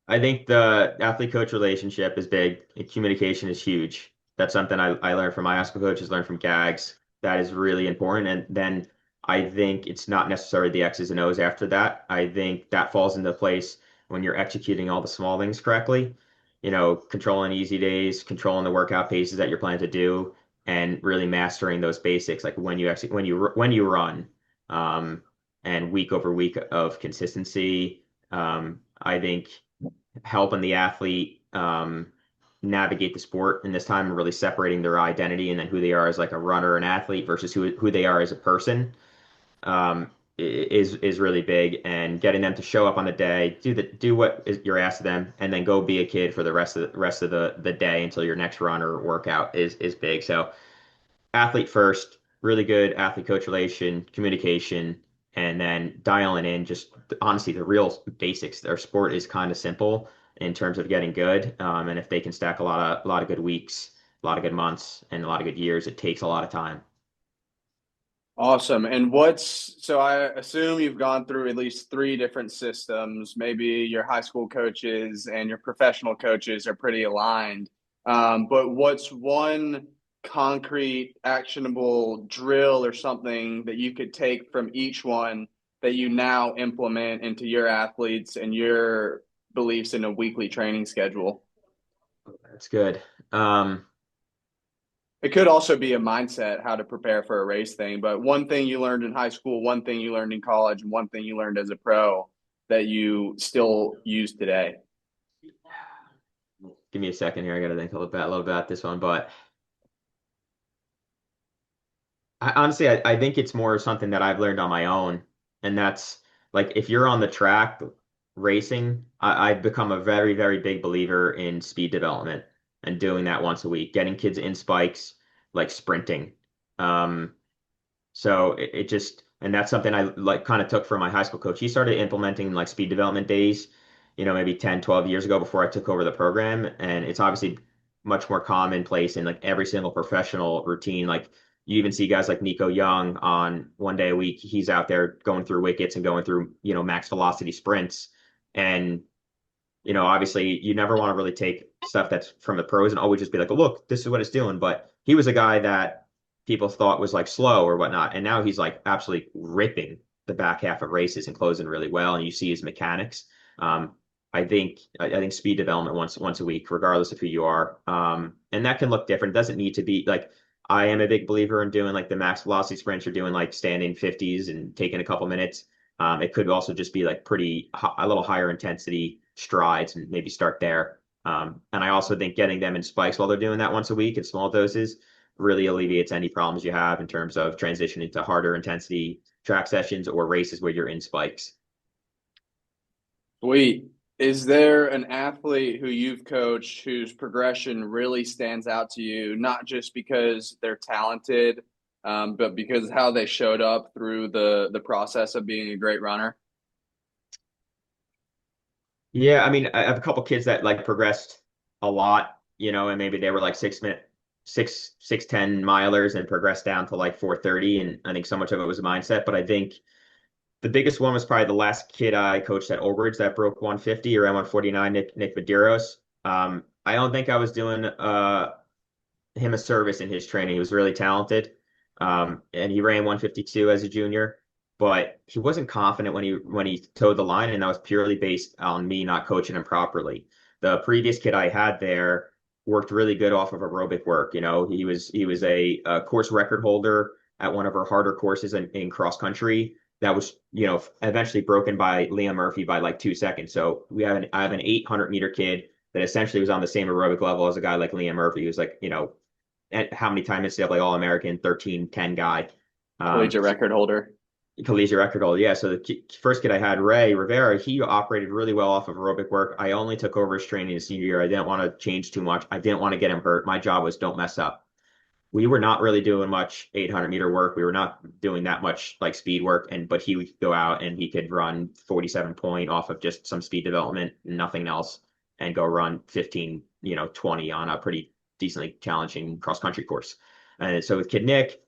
I think the athlete coach relationship is big. And communication is huge. That's something I learned from my high school coaches, learned from Gags. That is really important. And then I think it's not necessarily the X's and O's after that. I think that falls into place when you're executing all the small things correctly. Controlling easy days, controlling the workout paces that you're planning to do, and really mastering those basics, like when you run, um, and week over week of consistency. I think helping the athlete navigate the sport in this time and really separating their identity and then who they are as like a runner and athlete versus who they are as a person is really big, and getting them to show up on the day, do what you're asked of them, and then go be a kid for the rest of the day until your next run or workout is big. So athlete first, really good athlete coach relation, communication, and then dialing in just honestly the real basics. Their sport is kind of simple in terms of getting good. And if they can stack a lot of good weeks, a lot of good months, and a lot of good years, it takes a lot of time. Awesome. And so I assume you've gone through at least three different systems. Maybe your high school coaches and your professional coaches are pretty aligned. But what's one concrete, actionable drill or something that you could take from each one that you now implement into your athletes and your beliefs in a weekly training schedule? That's good. Um, It could also be a mindset, how to prepare for a race thing. But one thing you learned in high school, one thing you learned in college, and one thing you learned as a pro that you still use today. Give me a second here. I got to think a little bit about this one, but honestly, I think it's more something that I've learned on my own. And that's like if you're on the track racing, I've become a very, very big believer in speed development and doing that once a week, getting kids in spikes, like sprinting. Um, so it just, and that's something I like kind of took from my high school coach. He started implementing like speed development days, maybe 10, 12 years ago before I took over the program. And it's obviously much more commonplace in like every single professional routine. Like you even see guys like Nico Young on one day a week. He's out there going through wickets and going through, max velocity sprints. And obviously you never want to really take stuff that's from the pros and always just be like, oh, look, this is what it's doing. But he was a guy that people thought was like slow or whatnot. And now he's like absolutely ripping the back half of races and closing really well. And you see his mechanics. Um, I think speed development once a week, regardless of who you are. And that can look different. It doesn't need to be like I am a big believer in doing like the max velocity sprints or doing like standing 50s and taking a couple minutes. It could also just be like a little higher intensity strides and maybe start there. And I also think getting them in spikes while they're doing that once a week in small doses really alleviates any problems you have in terms of transitioning to harder intensity track sessions or races where you're in spikes. Sweet. Is there an athlete who you've coached whose progression really stands out to you, not just because they're talented, but because how they showed up through the process of being a great runner? Yeah, I mean, I have a couple kids that like progressed a lot, and maybe they were like 6 minute, 6:10 milers and progressed down to like 4:30. And I think so much of it was a mindset. But I think the biggest one was probably the last kid I coached at Old Bridge that broke 150 or 149, Nick Medeiros. I don't think I was doing him a service in his training. He was really talented. And he ran 152 as a junior. but he wasn't confident when he towed the line, and that was purely based on me not coaching him properly. The previous kid I had there worked really good off of aerobic work. You know, he was a course record holder at one of our harder courses in cross country. That was, you know, eventually broken by Liam Murphy by like 2 seconds. So I have an 800-meter kid that essentially was on the same aerobic level as a guy like Liam Murphy, who's like, you know, at how many times NCAA All-American, 13-10 guy. Um, Collegiate record holder. Collegiate record holder. Yeah. So first kid I had, Ray Rivera, he operated really well off of aerobic work. I only took over his training his senior year. I didn't want to change too much. I didn't want to get him hurt. My job was don't mess up. We were not really doing much 800-meter work. We were not doing that much like speed work. But he would go out and he could run 47 point off of just some speed development, nothing else, and go run 15, you know, 20 on a pretty decently challenging cross country course. And so with Kid Nick,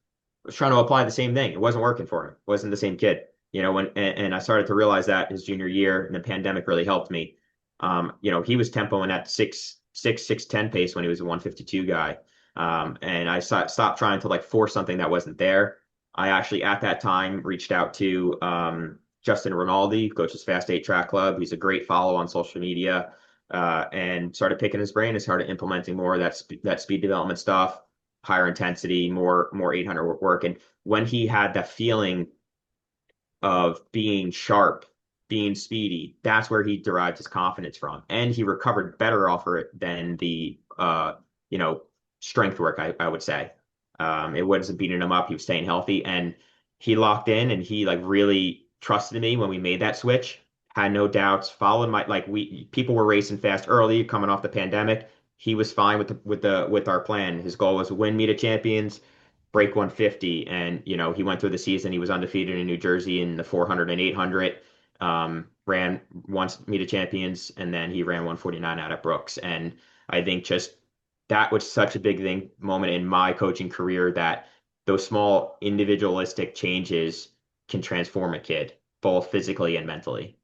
was trying to apply the same thing. It wasn't working for him. It wasn't the same kid. You know, and I started to realize that his junior year, and the pandemic really helped me. You know, he was tempoing at 6'10" pace when he was a 152 guy. And I stopped trying to like force something that wasn't there. I actually at that time reached out to Justin Rinaldi, who coaches Fast 8 Track Club. He's a great follow on social media, and started picking his brain and started implementing more of that speed development stuff, higher intensity, more 800 work. And when he had that feeling of being sharp, being speedy, that's where he derived his confidence from. And he recovered better off of it than the you know, strength work, I would say. It wasn't beating him up, he was staying healthy, and he locked in and he like really trusted me when we made that switch. Had no doubts, followed my like we people were racing fast early, coming off the pandemic. He was fine with our plan. His goal was to win Meet of Champions, break 150, and you know he went through the season. He was undefeated in New Jersey in the 400 and 800. Ran once Meet of Champions, and then he ran 149 out at Brooks. And I think just that was such a big thing moment in my coaching career that those small individualistic changes can transform a kid both physically and mentally.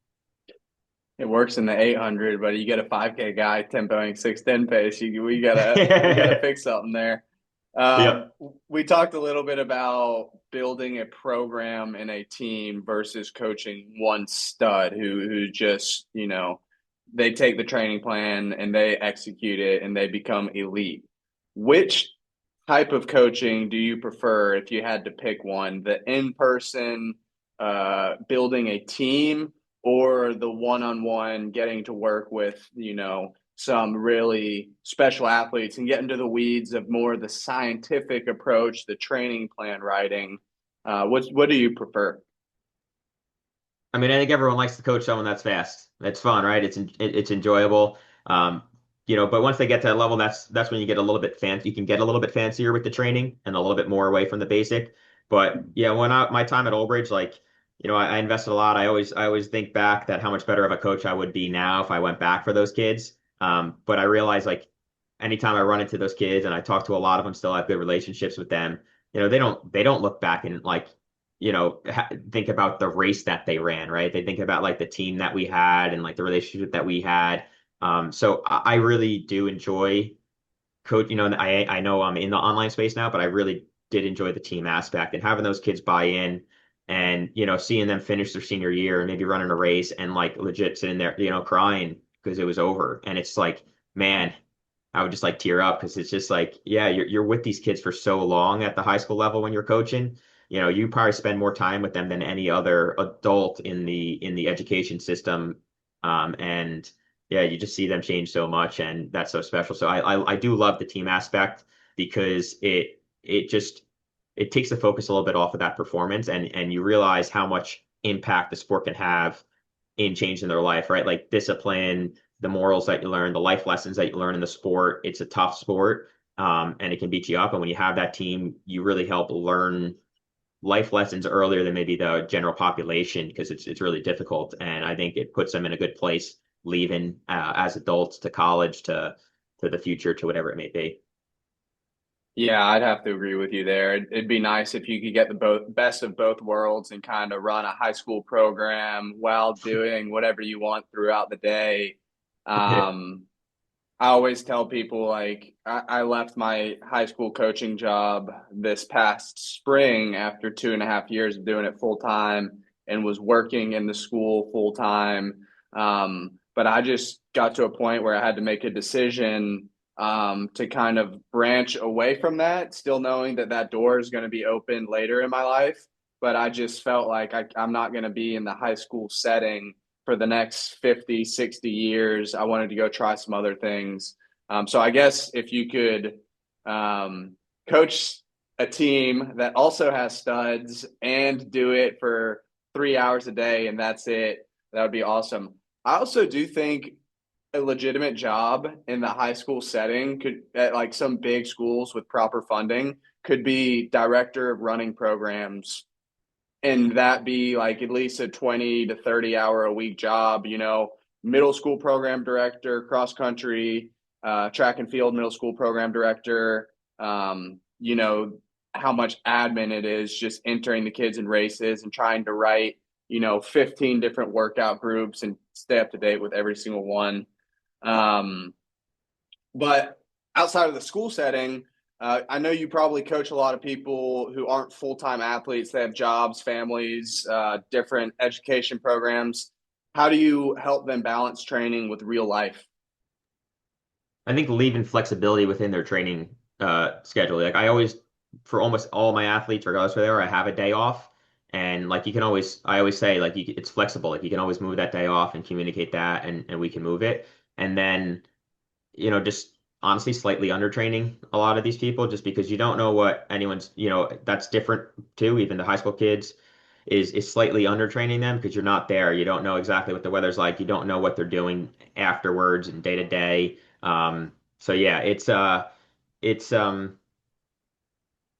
It works in the 800, but you get a 5K guy tempoing 610 pace. We gotta fix something there. Yep. We talked a little bit about building a program and a team versus coaching one stud who just, you know, they take the training plan and they execute it and they become elite. Which type of coaching do you prefer if you had to pick one? The in-person building a team or the one-on-one getting to work with, you know, some really special athletes and get into the weeds of more the scientific approach, the training plan writing. What do you prefer? I mean, I think everyone likes to coach someone that's fast. That's fun, right? It's enjoyable. Um, you know, but once they get to that level, that's when you get a little bit fancy. You can get a little bit fancier with the training and a little bit more away from the basic. But yeah, my time at Old Bridge, like, you know, I invested a lot. I always think back that how much better of a coach I would be now if I went back for those kids. But I realize like anytime I run into those kids and I talk to a lot of them, still have good relationships with them. You know, they don't look back and like you know, think about the race that they ran, right? They think about like the team that we had and like the relationship that we had. So I really do enjoy coach. You know, and I know I'm in the online space now, but I really did enjoy the team aspect and having those kids buy in and, you know, seeing them finish their senior year and maybe running a race and like legit sitting there, you know, crying because it was over. And it's like, man, I would just like tear up because it's just like, yeah, you're with these kids for so long at the high school level when you're coaching. You know, you probably spend more time with them than any other adult in the education system. And yeah, you just see them change so much, and that's so special. So I do love the team aspect because it takes the focus a little bit off of that performance, and you realize how much impact the sport can have in changing their life, right? Like discipline, the morals that you learn, the life lessons that you learn in the sport. It's a tough sport, and it can beat you up. And when you have that team, you really help learn life lessons earlier than maybe the general population because it's really difficult. And I think it puts them in a good place leaving as adults to college to the future to whatever it may be. Yeah, I'd have to agree with you there. It'd be nice if you could get the best of both worlds and kind of run a high school program while doing whatever you want throughout the day. Um, I always tell people like I left my high school coaching job this past spring after 2.5 years of doing it full time and was working in the school full time. But I just got to a point where I had to make a decision to kind of branch away from that, still knowing that that door is going to be open later in my life. But I just felt like I'm not going to be in the high school setting for the next 50, 60 years. I wanted to go try some other things. So I guess if you could coach a team that also has studs and do it for 3 hours a day and that's it, that would be awesome. I also do think a legitimate job in the high school setting could, at like some big schools with proper funding, could be director of running programs and that be like at least a 20 to 30 hour a week job, middle school program director, cross country, track and field middle school program director, how much admin it is just entering the kids in races and trying to write, 15 different workout groups and stay up to date with every single one. Um, but outside of the school setting, I know you probably coach a lot of people who aren't full time athletes. They have jobs, families, different education programs. How do you help them balance training with real life? I think leaving flexibility within their training schedule. Like I always, for almost all my athletes, regardless where they are, I have a day off, and like you can always, I always say like it's flexible. Like you can always move that day off and communicate that, and we can move it. And then just honestly slightly undertraining a lot of these people just because you don't know what anyone's, that's different too. Even the high school kids is slightly undertraining them because you're not there. You don't know exactly what the weather's like. You don't know what they're doing afterwards and day to day. So yeah, it's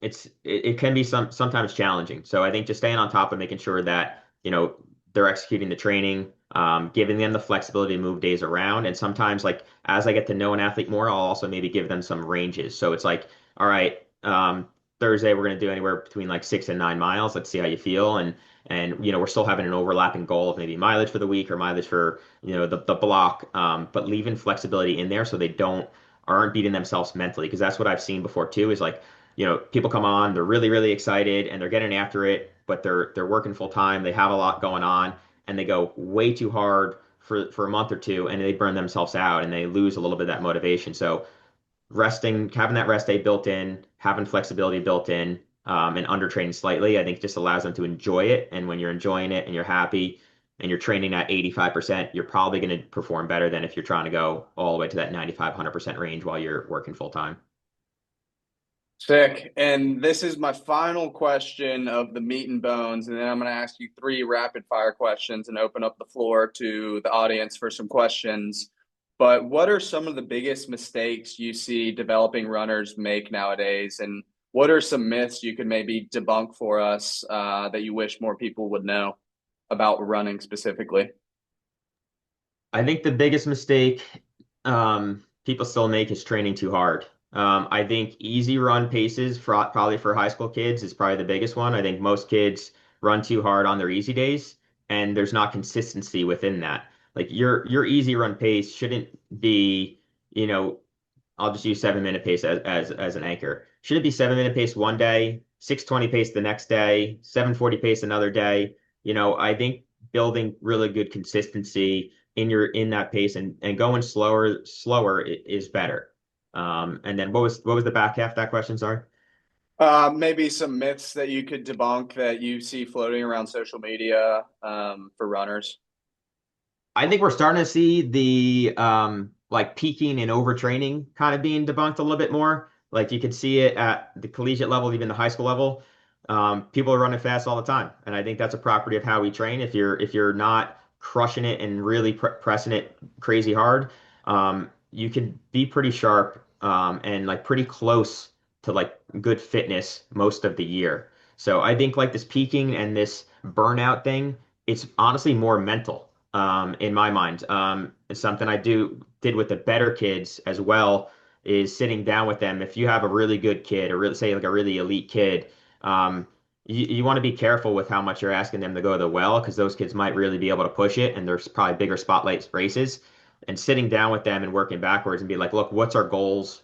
it can be sometimes challenging. So I think just staying on top of making sure that, they're executing the training, giving them the flexibility to move days around. And sometimes like as I get to know an athlete more, I'll also maybe give them some ranges. So it's like, all right, Thursday we're gonna do anywhere between like 6 and 9 miles. Let's see how you feel. And we're still having an overlapping goal of maybe mileage for the week or mileage for, the block. But leaving flexibility in there so they aren't beating themselves mentally. Because that's what I've seen before too, is like people come on, they're really, really excited and they're getting after it, but they're working full time. They have a lot going on and they go way too hard for a month or two and they burn themselves out and they lose a little bit of that motivation. So resting, having that rest day built in, having flexibility built in, and undertraining slightly, I think just allows them to enjoy it. And when you're enjoying it and you're happy and you're training at 85%, you're probably going to perform better than if you're trying to go all the way to that 95, 100% range while you're working full time. Sick. And this is my final question of the meat and bones. And then I'm going to ask you three rapid fire questions and open up the floor to the audience for some questions. But what are some of the biggest mistakes you see developing runners make nowadays? And what are some myths you could maybe debunk for us that you wish more people would know about running specifically? I think the biggest mistake people still make is training too hard. I think easy run paces probably for high school kids is probably the biggest one. I think most kids run too hard on their easy days, and there's not consistency within that. Like your easy run pace shouldn't be, you know, I'll just use 7 minute pace as an anchor. Should it be 7 minute pace one day, 6:20 pace the next day, 7:40 pace another day? I think building really good consistency in that pace and going slower is better. And then what was the back half of that question? Sorry. Maybe some myths that you could debunk that you see floating around social media for runners. I think we're starting to see the like peaking and overtraining kind of being debunked a little bit more. Like you could see it at the collegiate level, even the high school level. People are running fast all the time, and I think that's a property of how we train. If you're not crushing it and really pressing it crazy hard, you can be pretty sharp and like pretty close to like good fitness most of the year. So I think like this peaking and this burnout thing, it's honestly more mental in my mind. It's something I did with the better kids as well, is sitting down with them. If you have a really good kid or really say like a really elite kid, you want to be careful with how much you're asking them to go to the well because those kids might really be able to push it and there's probably bigger spotlight races. and sitting down with them and working backwards and be like, look, what's our goals?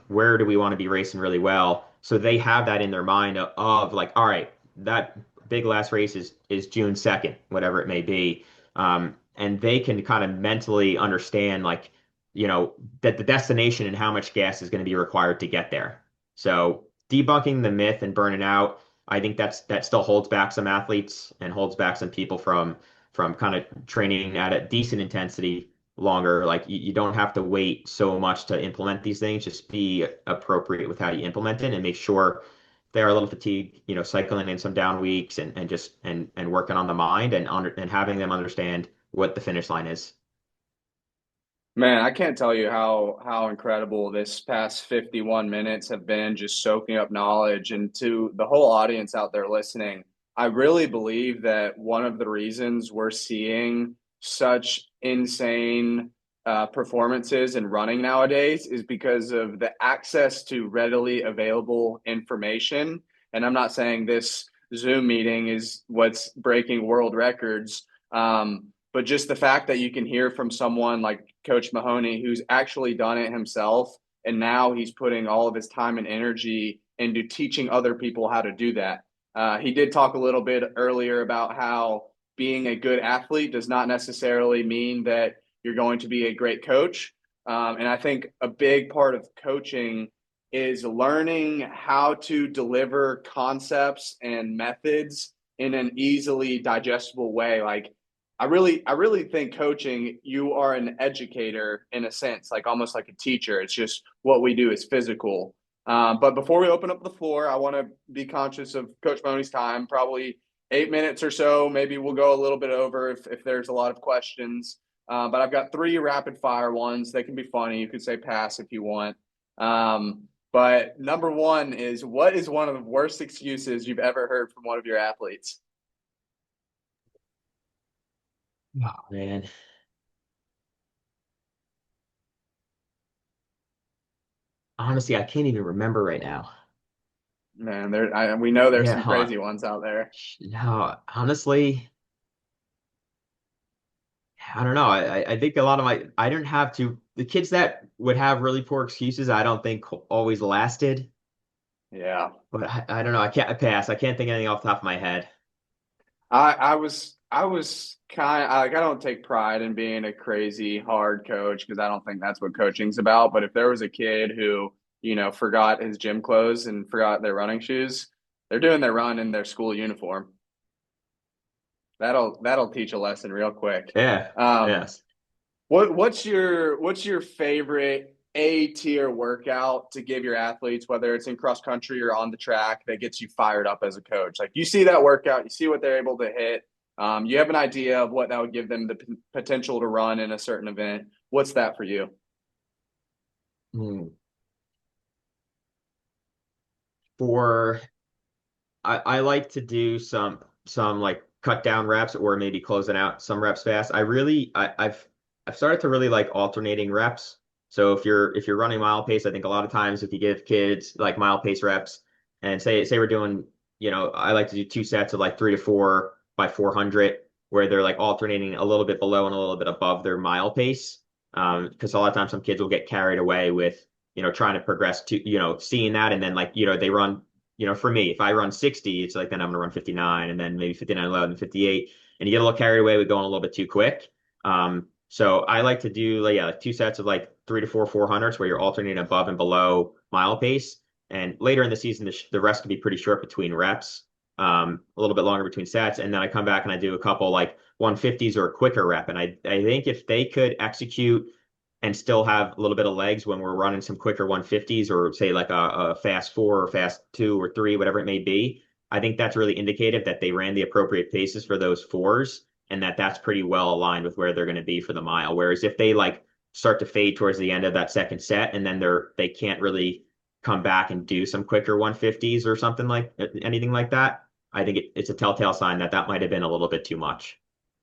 Where do we want to be racing really well? So they have that in their mind of like, all right, that big last race is June 2nd, whatever it may be. And they can kind of mentally understand like, that the destination and how much gas is going to be required to get there. So debunking the myth and burning out, I think that still holds back some athletes and holds back some people from kind of training at a decent intensity longer. Like you don't have to wait so much to implement these things. Just be appropriate with how you implement it and make sure they're a little fatigued, cycling in some down weeks and just and working on the mind and having them understand what the finish line is. Man, I can't tell you how incredible this past 51 minutes have been just soaking up knowledge. And to the whole audience out there listening, I really believe that one of the reasons we're seeing such insane performances in running nowadays is because of the access to readily available information. And I'm not saying this Zoom meeting is what's breaking world records. But just the fact that you can hear from someone like Coach Mahoney, who's actually done it himself, and now he's putting all of his time and energy into teaching other people how to do that. He did talk a little bit earlier about how being a good athlete does not necessarily mean that you're going to be a great coach. And I think a big part of coaching is learning how to deliver concepts and methods in an easily digestible way. Like I really think coaching, you are an educator in a sense, like almost like a teacher. It's just what we do is physical. But before we open up the floor, I want to be conscious of Coach Boney's time, probably 8 minutes or so. Maybe we'll go a little bit over if there's a lot of questions. But I've got three rapid fire ones. They can be funny. You could say pass if you want. But number one is, what is one of the worst excuses you've ever heard from one of your athletes? Oh man. Honestly, I can't even remember right now. Man, we know there's Yeah, some huh. crazy ones out there. No, honestly, I don't know. I think a lot of I didn't have to, the kids that would have really poor excuses, I don't think always lasted. Yeah. But I don't know. I pass. I can't think of anything off the top of my head. I was kind of like, I don't take pride in being a crazy hard coach because I don't think that's what coaching's about. But if there was a kid who, forgot his gym clothes and forgot their running shoes, they're doing their run in their school uniform. That'll teach a lesson real quick. Yeah. Um, Yes. what's your favorite A tier workout to give your athletes, whether it's in cross country or on the track, that gets you fired up as a coach? Like you see that workout, you see what they're able to hit. You have an idea of what that would give them the potential to run in a certain event. What's that for you? Hmm. For I like to do some like cut down reps or maybe closing out some reps fast. I've started to really like alternating reps. So if you're running mile pace, I think a lot of times if you give kids like mile pace reps and say we're doing, I like to do two sets of like 3 to 4 by 400 where they're like alternating a little bit below and a little bit above their mile pace. Because a lot of times some kids will get carried away with, trying to progress to, seeing that and then like, they run for me, if I run 60, it's like then I'm gonna run 59 and then maybe 59 low and 58. And you get a little carried away with going a little bit too quick. So I like to do like, yeah, like two sets of like 3 to 4 400s where you're alternating above and below mile pace. And later in the season, the rest can be pretty short between reps, a little bit longer between sets. And then I come back and I do a couple like 150s or a quicker rep. And I think if they could execute and still have a little bit of legs when we're running some quicker 150s or say like a fast four or fast two or three, whatever it may be. I think that's really indicative that they ran the appropriate paces for those fours and that's pretty well aligned with where they're going to be for the mile. Whereas if they like start to fade towards the end of that second set and then they can't really come back and do some quicker 150s or something like anything like that, I think it's a telltale sign that might have been a little bit too much.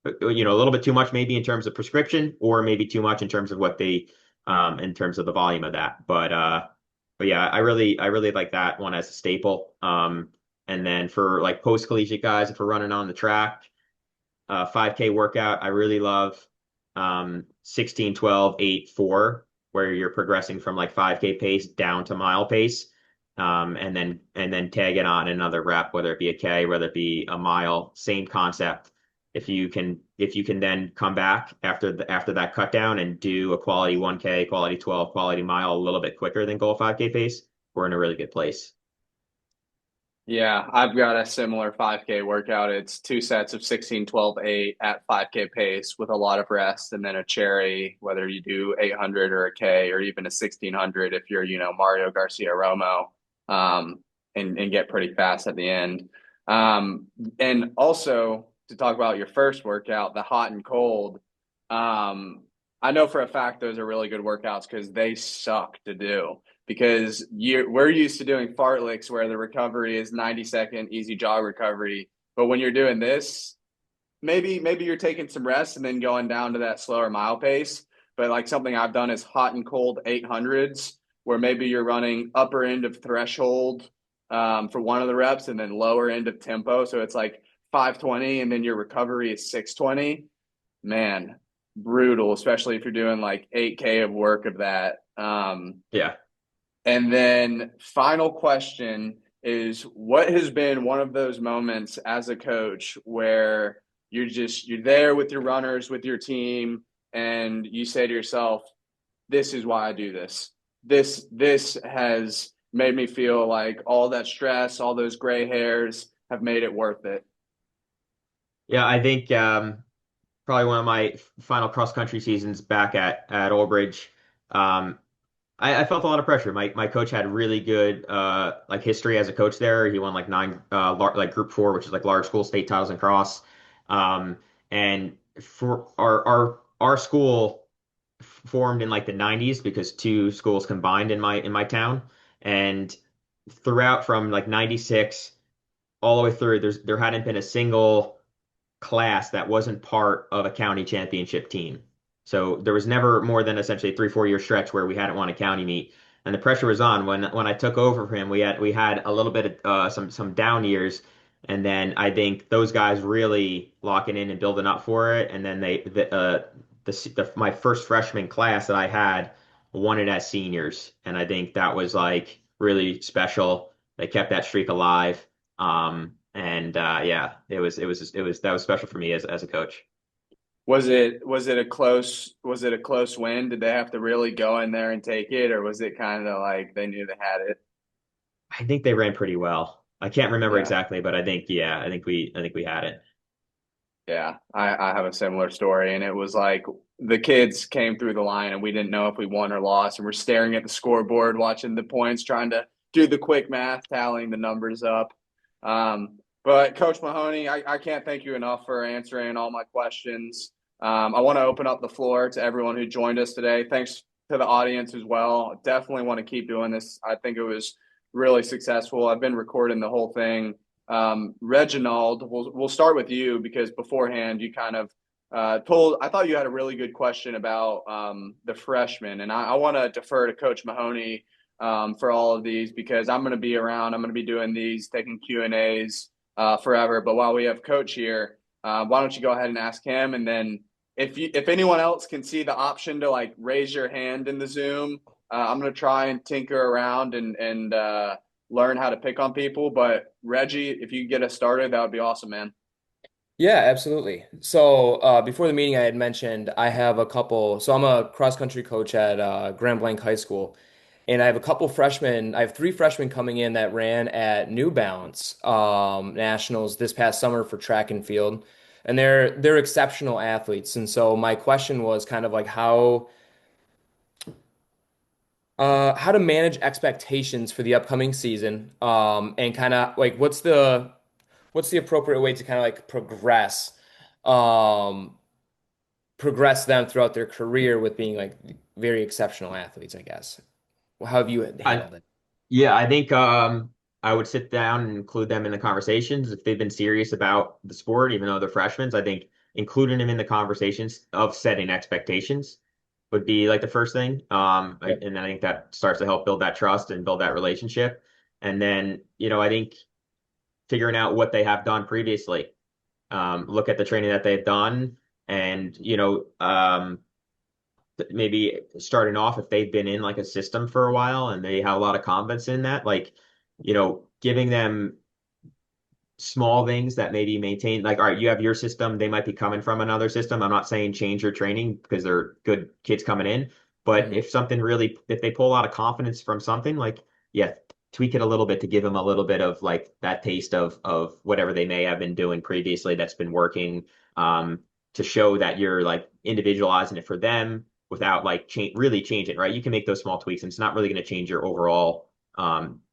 A little bit too much maybe in terms of prescription or maybe too much in terms of what they in terms of the volume of that. But yeah, I really like that one as a staple. And then for like post collegiate guys, if we're running on the track, 5K workout, I really love 16, 12, 8, 4, where you're progressing from like 5K pace down to mile pace. And then tag it on another rep, whether it be a K, whether it be a mile, same concept. If you can then come back after that cut down and do a quality 1K, quality 12, quality mile a little bit quicker than goal 5K pace, we're in a really good place. Yeah, I've got a similar 5K workout. It's two sets of 16, 12, 8 at 5K pace with a lot of rest and then a cherry, whether you do 800 or a K or even a 1600 if you're, Mario Garcia Romo, and get pretty fast at the end. And also to talk about your first workout, the hot and cold, I know for a fact those are really good workouts because they suck to do because we're used to doing fartleks where the recovery is 90-second easy jog recovery. But when you're doing this, maybe you're taking some rest and then going down to that slower mile pace. But like something I've done is hot and cold 800s, where maybe you're running upper end of threshold for one of the reps and then lower end of tempo. So it's like 520 and then your recovery is 620. Man, brutal, especially if you're doing like 8K of work of that. Yeah. And then final question is what has been one of those moments as a coach where you're there with your runners, with your team, and you say to yourself, this is why I do this. This has made me feel like all that stress, all those gray hairs have made it worth it. Yeah, I think probably one of my final cross country seasons back at Old Bridge. Um, I felt a lot of pressure. My coach had really good like history as a coach there. He won like nine like Group 4, which is like large school state titles in cross. Um, and for our school formed in like the 90s because two schools combined in my town. And throughout from like 96 all the way through, there hadn't been a single class that wasn't part of a county championship team. So there was never more than essentially a 3, 4 year stretch where we hadn't won a county meet, and the pressure was on. When I took over for him, we had a little bit of some down years, and then I think those guys really locking in and building up for it, and then my first freshman class that I had won it as seniors, and I think that was like really special. They kept that streak alive. And yeah, it was that was special for me as a coach. Was it a close win? Did they have to really go in there and take it, or was it kind of like they knew they had it? I think they ran pretty well. I can't remember Yeah. exactly, but I think yeah, I think we had it. Yeah, I have a similar story, and it was like the kids came through the line, and we didn't know if we won or lost, and we're staring at the scoreboard, watching the points, trying to do the quick math, tallying the numbers up. But Coach Mahoney, I can't thank you enough for answering all my questions. I want to open up the floor to everyone who joined us today. Thanks to the audience as well. Definitely want to keep doing this. I think it was really successful. I've been recording the whole thing. Reginald, we'll start with you because beforehand you kind of I thought you had a really good question about the freshmen, and I want to defer to Coach Mahoney for all of these because I'm going to be around. I'm going to be doing these, taking Q&As forever. But while we have Coach here, why don't you go ahead and ask him, and then if anyone else can see the option to like raise your hand in the Zoom, I'm going to try and tinker around and learn how to pick on people. But Reggie, if you get us started, that would be awesome, man. Yeah, absolutely. So before the meeting, I had mentioned I have a couple. So I'm a cross country coach at Grand Blanc High School, and I have a couple freshmen. I have three freshmen coming in that ran at New Balance Nationals this past summer for track and field, and they're exceptional athletes. And so my question was kind of like how to manage expectations for the upcoming season, and kind of like what's the appropriate way to kind of like um, progress them throughout their career with being like very exceptional athletes, I guess. Well, how have you I handled it? Yeah, I think I would sit down and include them in the conversations if they've been serious about the sport, even though they're freshmen. I think including them in the conversations of setting expectations would be like the first thing. Yep. And then I think that starts to help build that trust and build that relationship. And then, I think figuring out what they have done previously. Look at the training that they've done And, maybe starting off if they've been in like a system for a while and they have a lot of confidence in that, like, giving them small things that maybe maintain, like, all right, you have your system, they might be coming from another system. I'm not saying change your training because they're good kids coming in, but Hmm. if they pull a lot of confidence from something, like, yeah, tweak it a little bit to give them a little bit of like that taste of whatever they may have been doing previously that's been working, um, to show that you're like individualizing it for them without like really change it, right? You can make those small tweaks and it's not really going to change your overall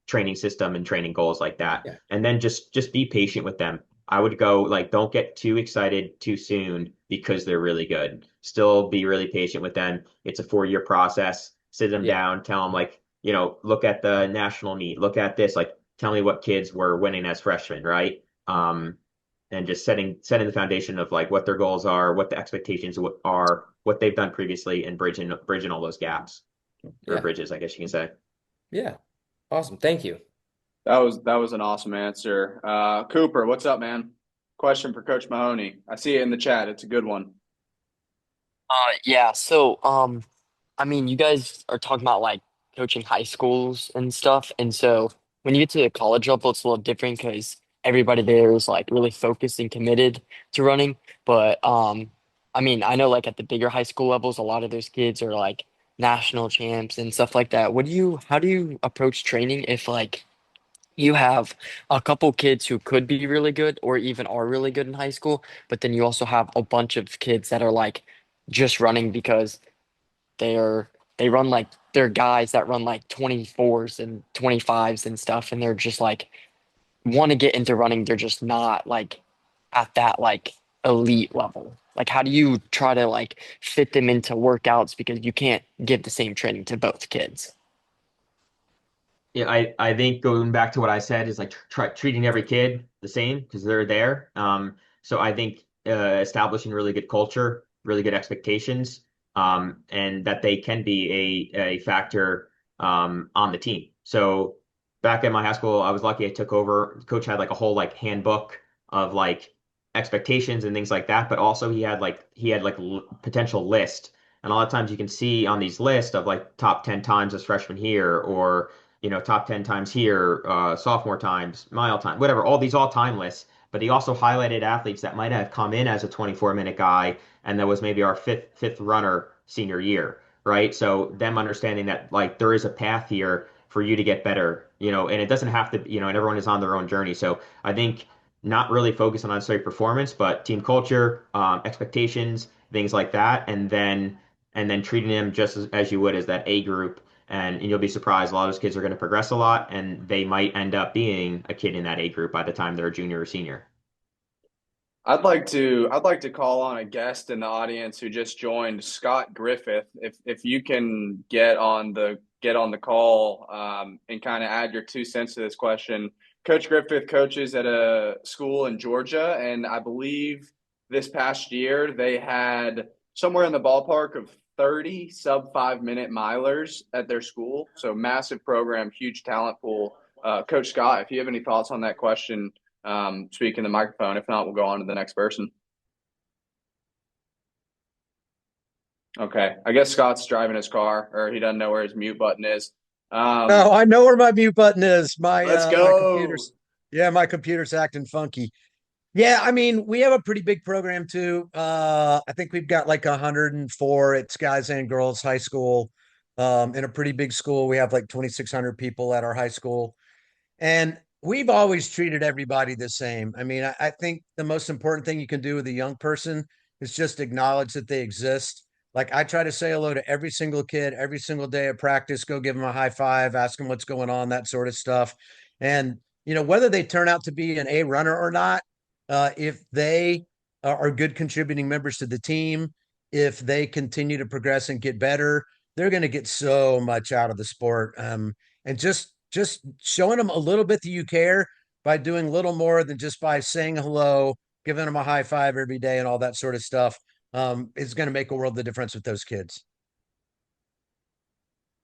training system and training goals like that. Yeah. And then just be patient with them. I would go like don't get too excited too soon because they're really good. Still be really patient with them. It's a 4-year process. Sit them Yeah. down, tell them like, look at the national meet, look at this, like tell me what kids were winning as freshmen, right? And just setting the foundation of like what their goals are, what the expectations are, what they've done previously, and bridging all those gaps or Yeah. bridges, I guess you can say. Yeah. Awesome. Thank you. That was an awesome answer. Cooper, what's up, man? Question for Coach Mahoney. I see it in the chat. It's a good one. Yeah, I mean, you guys are talking about like coaching high schools and stuff, and so when you get to the college level, it's a little different because everybody there is like really focused and committed to running. But I mean, I know like at the bigger high school levels, a lot of those kids are like national champs and stuff like that. How do you approach training if like you have a couple kids who could be really good or even are really good in high school, but then you also have a bunch of kids that are like just running because they run like they're guys that run like 24s and 25s and stuff, and they're just like want to get into running, they're just not like at that like elite level. Like how do you try to like fit them into workouts because you can't give the same training to both kids? Yeah, I think going back to what I said is like treating every kid the same because they're there. So I think establishing really good culture, really good expectations, and that they can be a factor on the team. So back in my high school, I was lucky I took over. Coach had like a whole like handbook of like expectations and things like that, but also he had like potential list. And a lot of times you can see on these lists of like top 10 times as freshman here or top 10 times here, sophomore times, mile time, whatever, all these all-time lists. But he also highlighted athletes that might have come in as a 24-minute guy, and that was maybe our fifth runner senior year, right? So them understanding that like there is a path here for you to get better, and it doesn't have to, and everyone is on their own journey. So I think not really focusing on straight performance, but team culture, expectations, things like that, and then treating them just as you would as that A group and you'll be surprised. A lot of those kids are going to progress a lot, and they might end up being a kid in that A group by the time they're a junior or senior. I'd like to call on a guest in the audience who just joined, Scott Griffith. If you can get on the call and kind of add your 2 cents to this question. Coach Griffith coaches at a school in Georgia, and I believe this past year they had somewhere in the ballpark of 30 sub 5 minute milers at their school. So massive program, huge talent pool. Coach Scott, if you have any thoughts on that question, speak in the microphone. If not, we'll go on to the next person. Okay. I guess Scott's driving his car or he doesn't know where his mute button is. Oh, Um, I know where my mute button is. My let's my go. computer's yeah, my computer's acting funky. Yeah, I mean, we have a pretty big program too. I think we've got like 104. It's guys and girls high school. In a pretty big school, we have like 2,600 people at our high school. And we've always treated everybody the same. I mean, I think the most important thing you can do with a young person is just acknowledge that they exist. Like I try to say hello to every single kid every single day of practice, go give them a high five, ask them what's going on, that sort of stuff. And, whether they turn out to be an A runner or not, if they are good contributing members to the team, if they continue to progress and get better, they're going to get so much out of the sport. And just showing them a little bit that you care by doing little more than just by saying hello, giving them a high five every day, and all that sort of stuff is going to make a world of difference with those kids.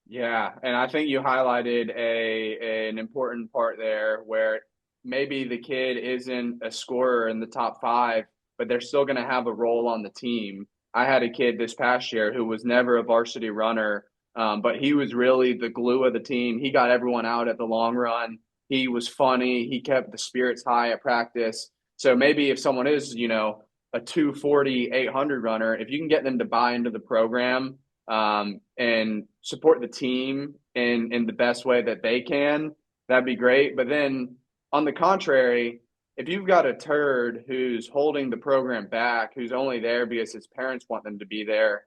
Yeah, and I think you highlighted an important part there where maybe the kid isn't a scorer in the top five, but they're still going to have a role on the team. I had a kid this past year who was never a varsity runner, but he was really the glue of the team. He got everyone out at the long run. He was funny. He kept the spirits high at practice. So maybe if someone is, a 240, 800 runner, if you can get them to buy into the program and support the team in the best way that they can, that'd be great. But then on the contrary, if you've got a turd who's holding the program back, who's only there because his parents want them to be there,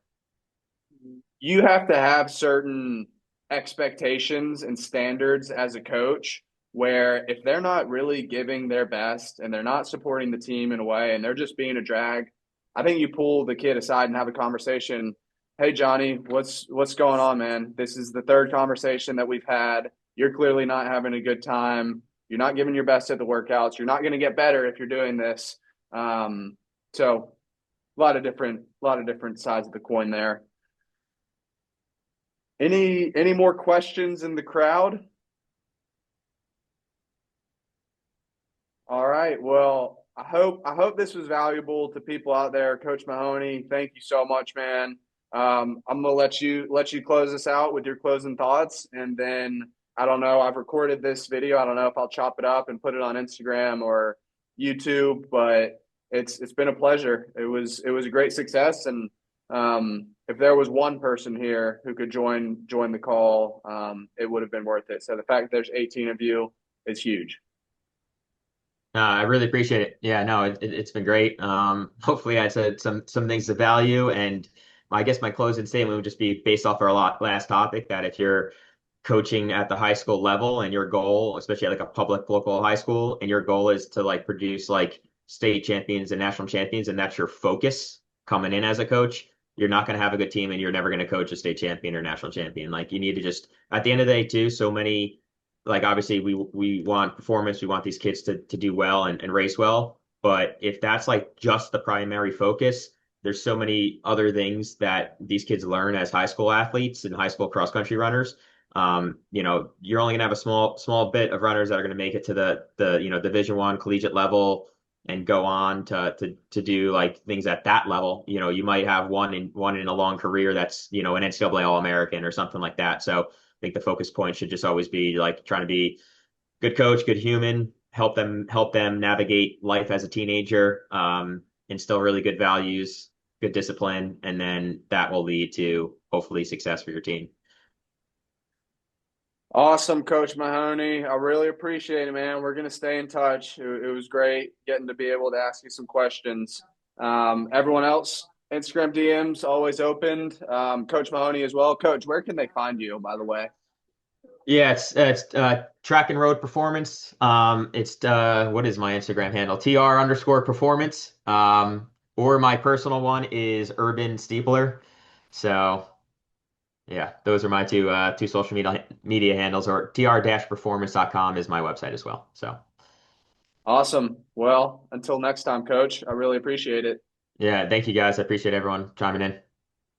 you have to have certain expectations and standards as a coach where if they're not really giving their best and they're not supporting the team in a way and they're just being a drag, I think you pull the kid aside and have a conversation. Hey, Johnny, what's going on, man? This is the third conversation that we've had. You're clearly not having a good time. You're not giving your best at the workouts. You're not going to get better if you're doing this. So a lot of different sides of the coin there. Any more questions in the crowd? All right. Well, I hope this was valuable to people out there. Coach Mahoney, thank you so much, man. I'm gonna let you close this out with your closing thoughts, and then I don't know. I've recorded this video. I don't know if I'll chop it up and put it on Instagram or YouTube, but it's been a pleasure. It was a great success, and if there was one person here who could join the call, it would have been worth it. So the fact that there's 18 of you is huge. I really appreciate it. Yeah, no, it's been great. Hopefully I said some things of value, and I guess my closing statement would just be based off our last topic, that if you're coaching at the high school level and your goal, especially at like a public local high school, and your goal is to like produce like state champions and national champions, and that's your focus coming in as a coach, you're not going to have a good team, and you're never going to coach a state champion or national champion. Like you need to just, at the end of the day too, so many, like obviously we want performance, we want these kids to do well and race well. But if that's like just the primary focus, there's so many other things that these kids learn as high school athletes and high school cross country runners. You're only gonna have a small bit of runners that are gonna make it to the Division I collegiate level and go on to do like things at that level. You might have one in a long career that's an NCAA All-American or something like that. So I think the focus point should just always be like trying to be good coach, good human, help them navigate life as a teenager, instill really good values, good discipline, and then that will lead to hopefully success for your team. Awesome, Coach Mahoney. I really appreciate it, man. We're going to stay in touch. It was great getting to be able to ask you some questions. Everyone else, Instagram DMs always opened. Coach Mahoney as well. Coach, where can they find you, by the way? Yeah, it's track and road performance. It's what is my Instagram handle? TR_performance. Or my personal one is Urban Steepler. So yeah, those are my two social media handles, or tr-performance.com is my website as well. So awesome. Well, until next time, Coach, I really appreciate it. yeah, thank you guys. I appreciate everyone chiming in.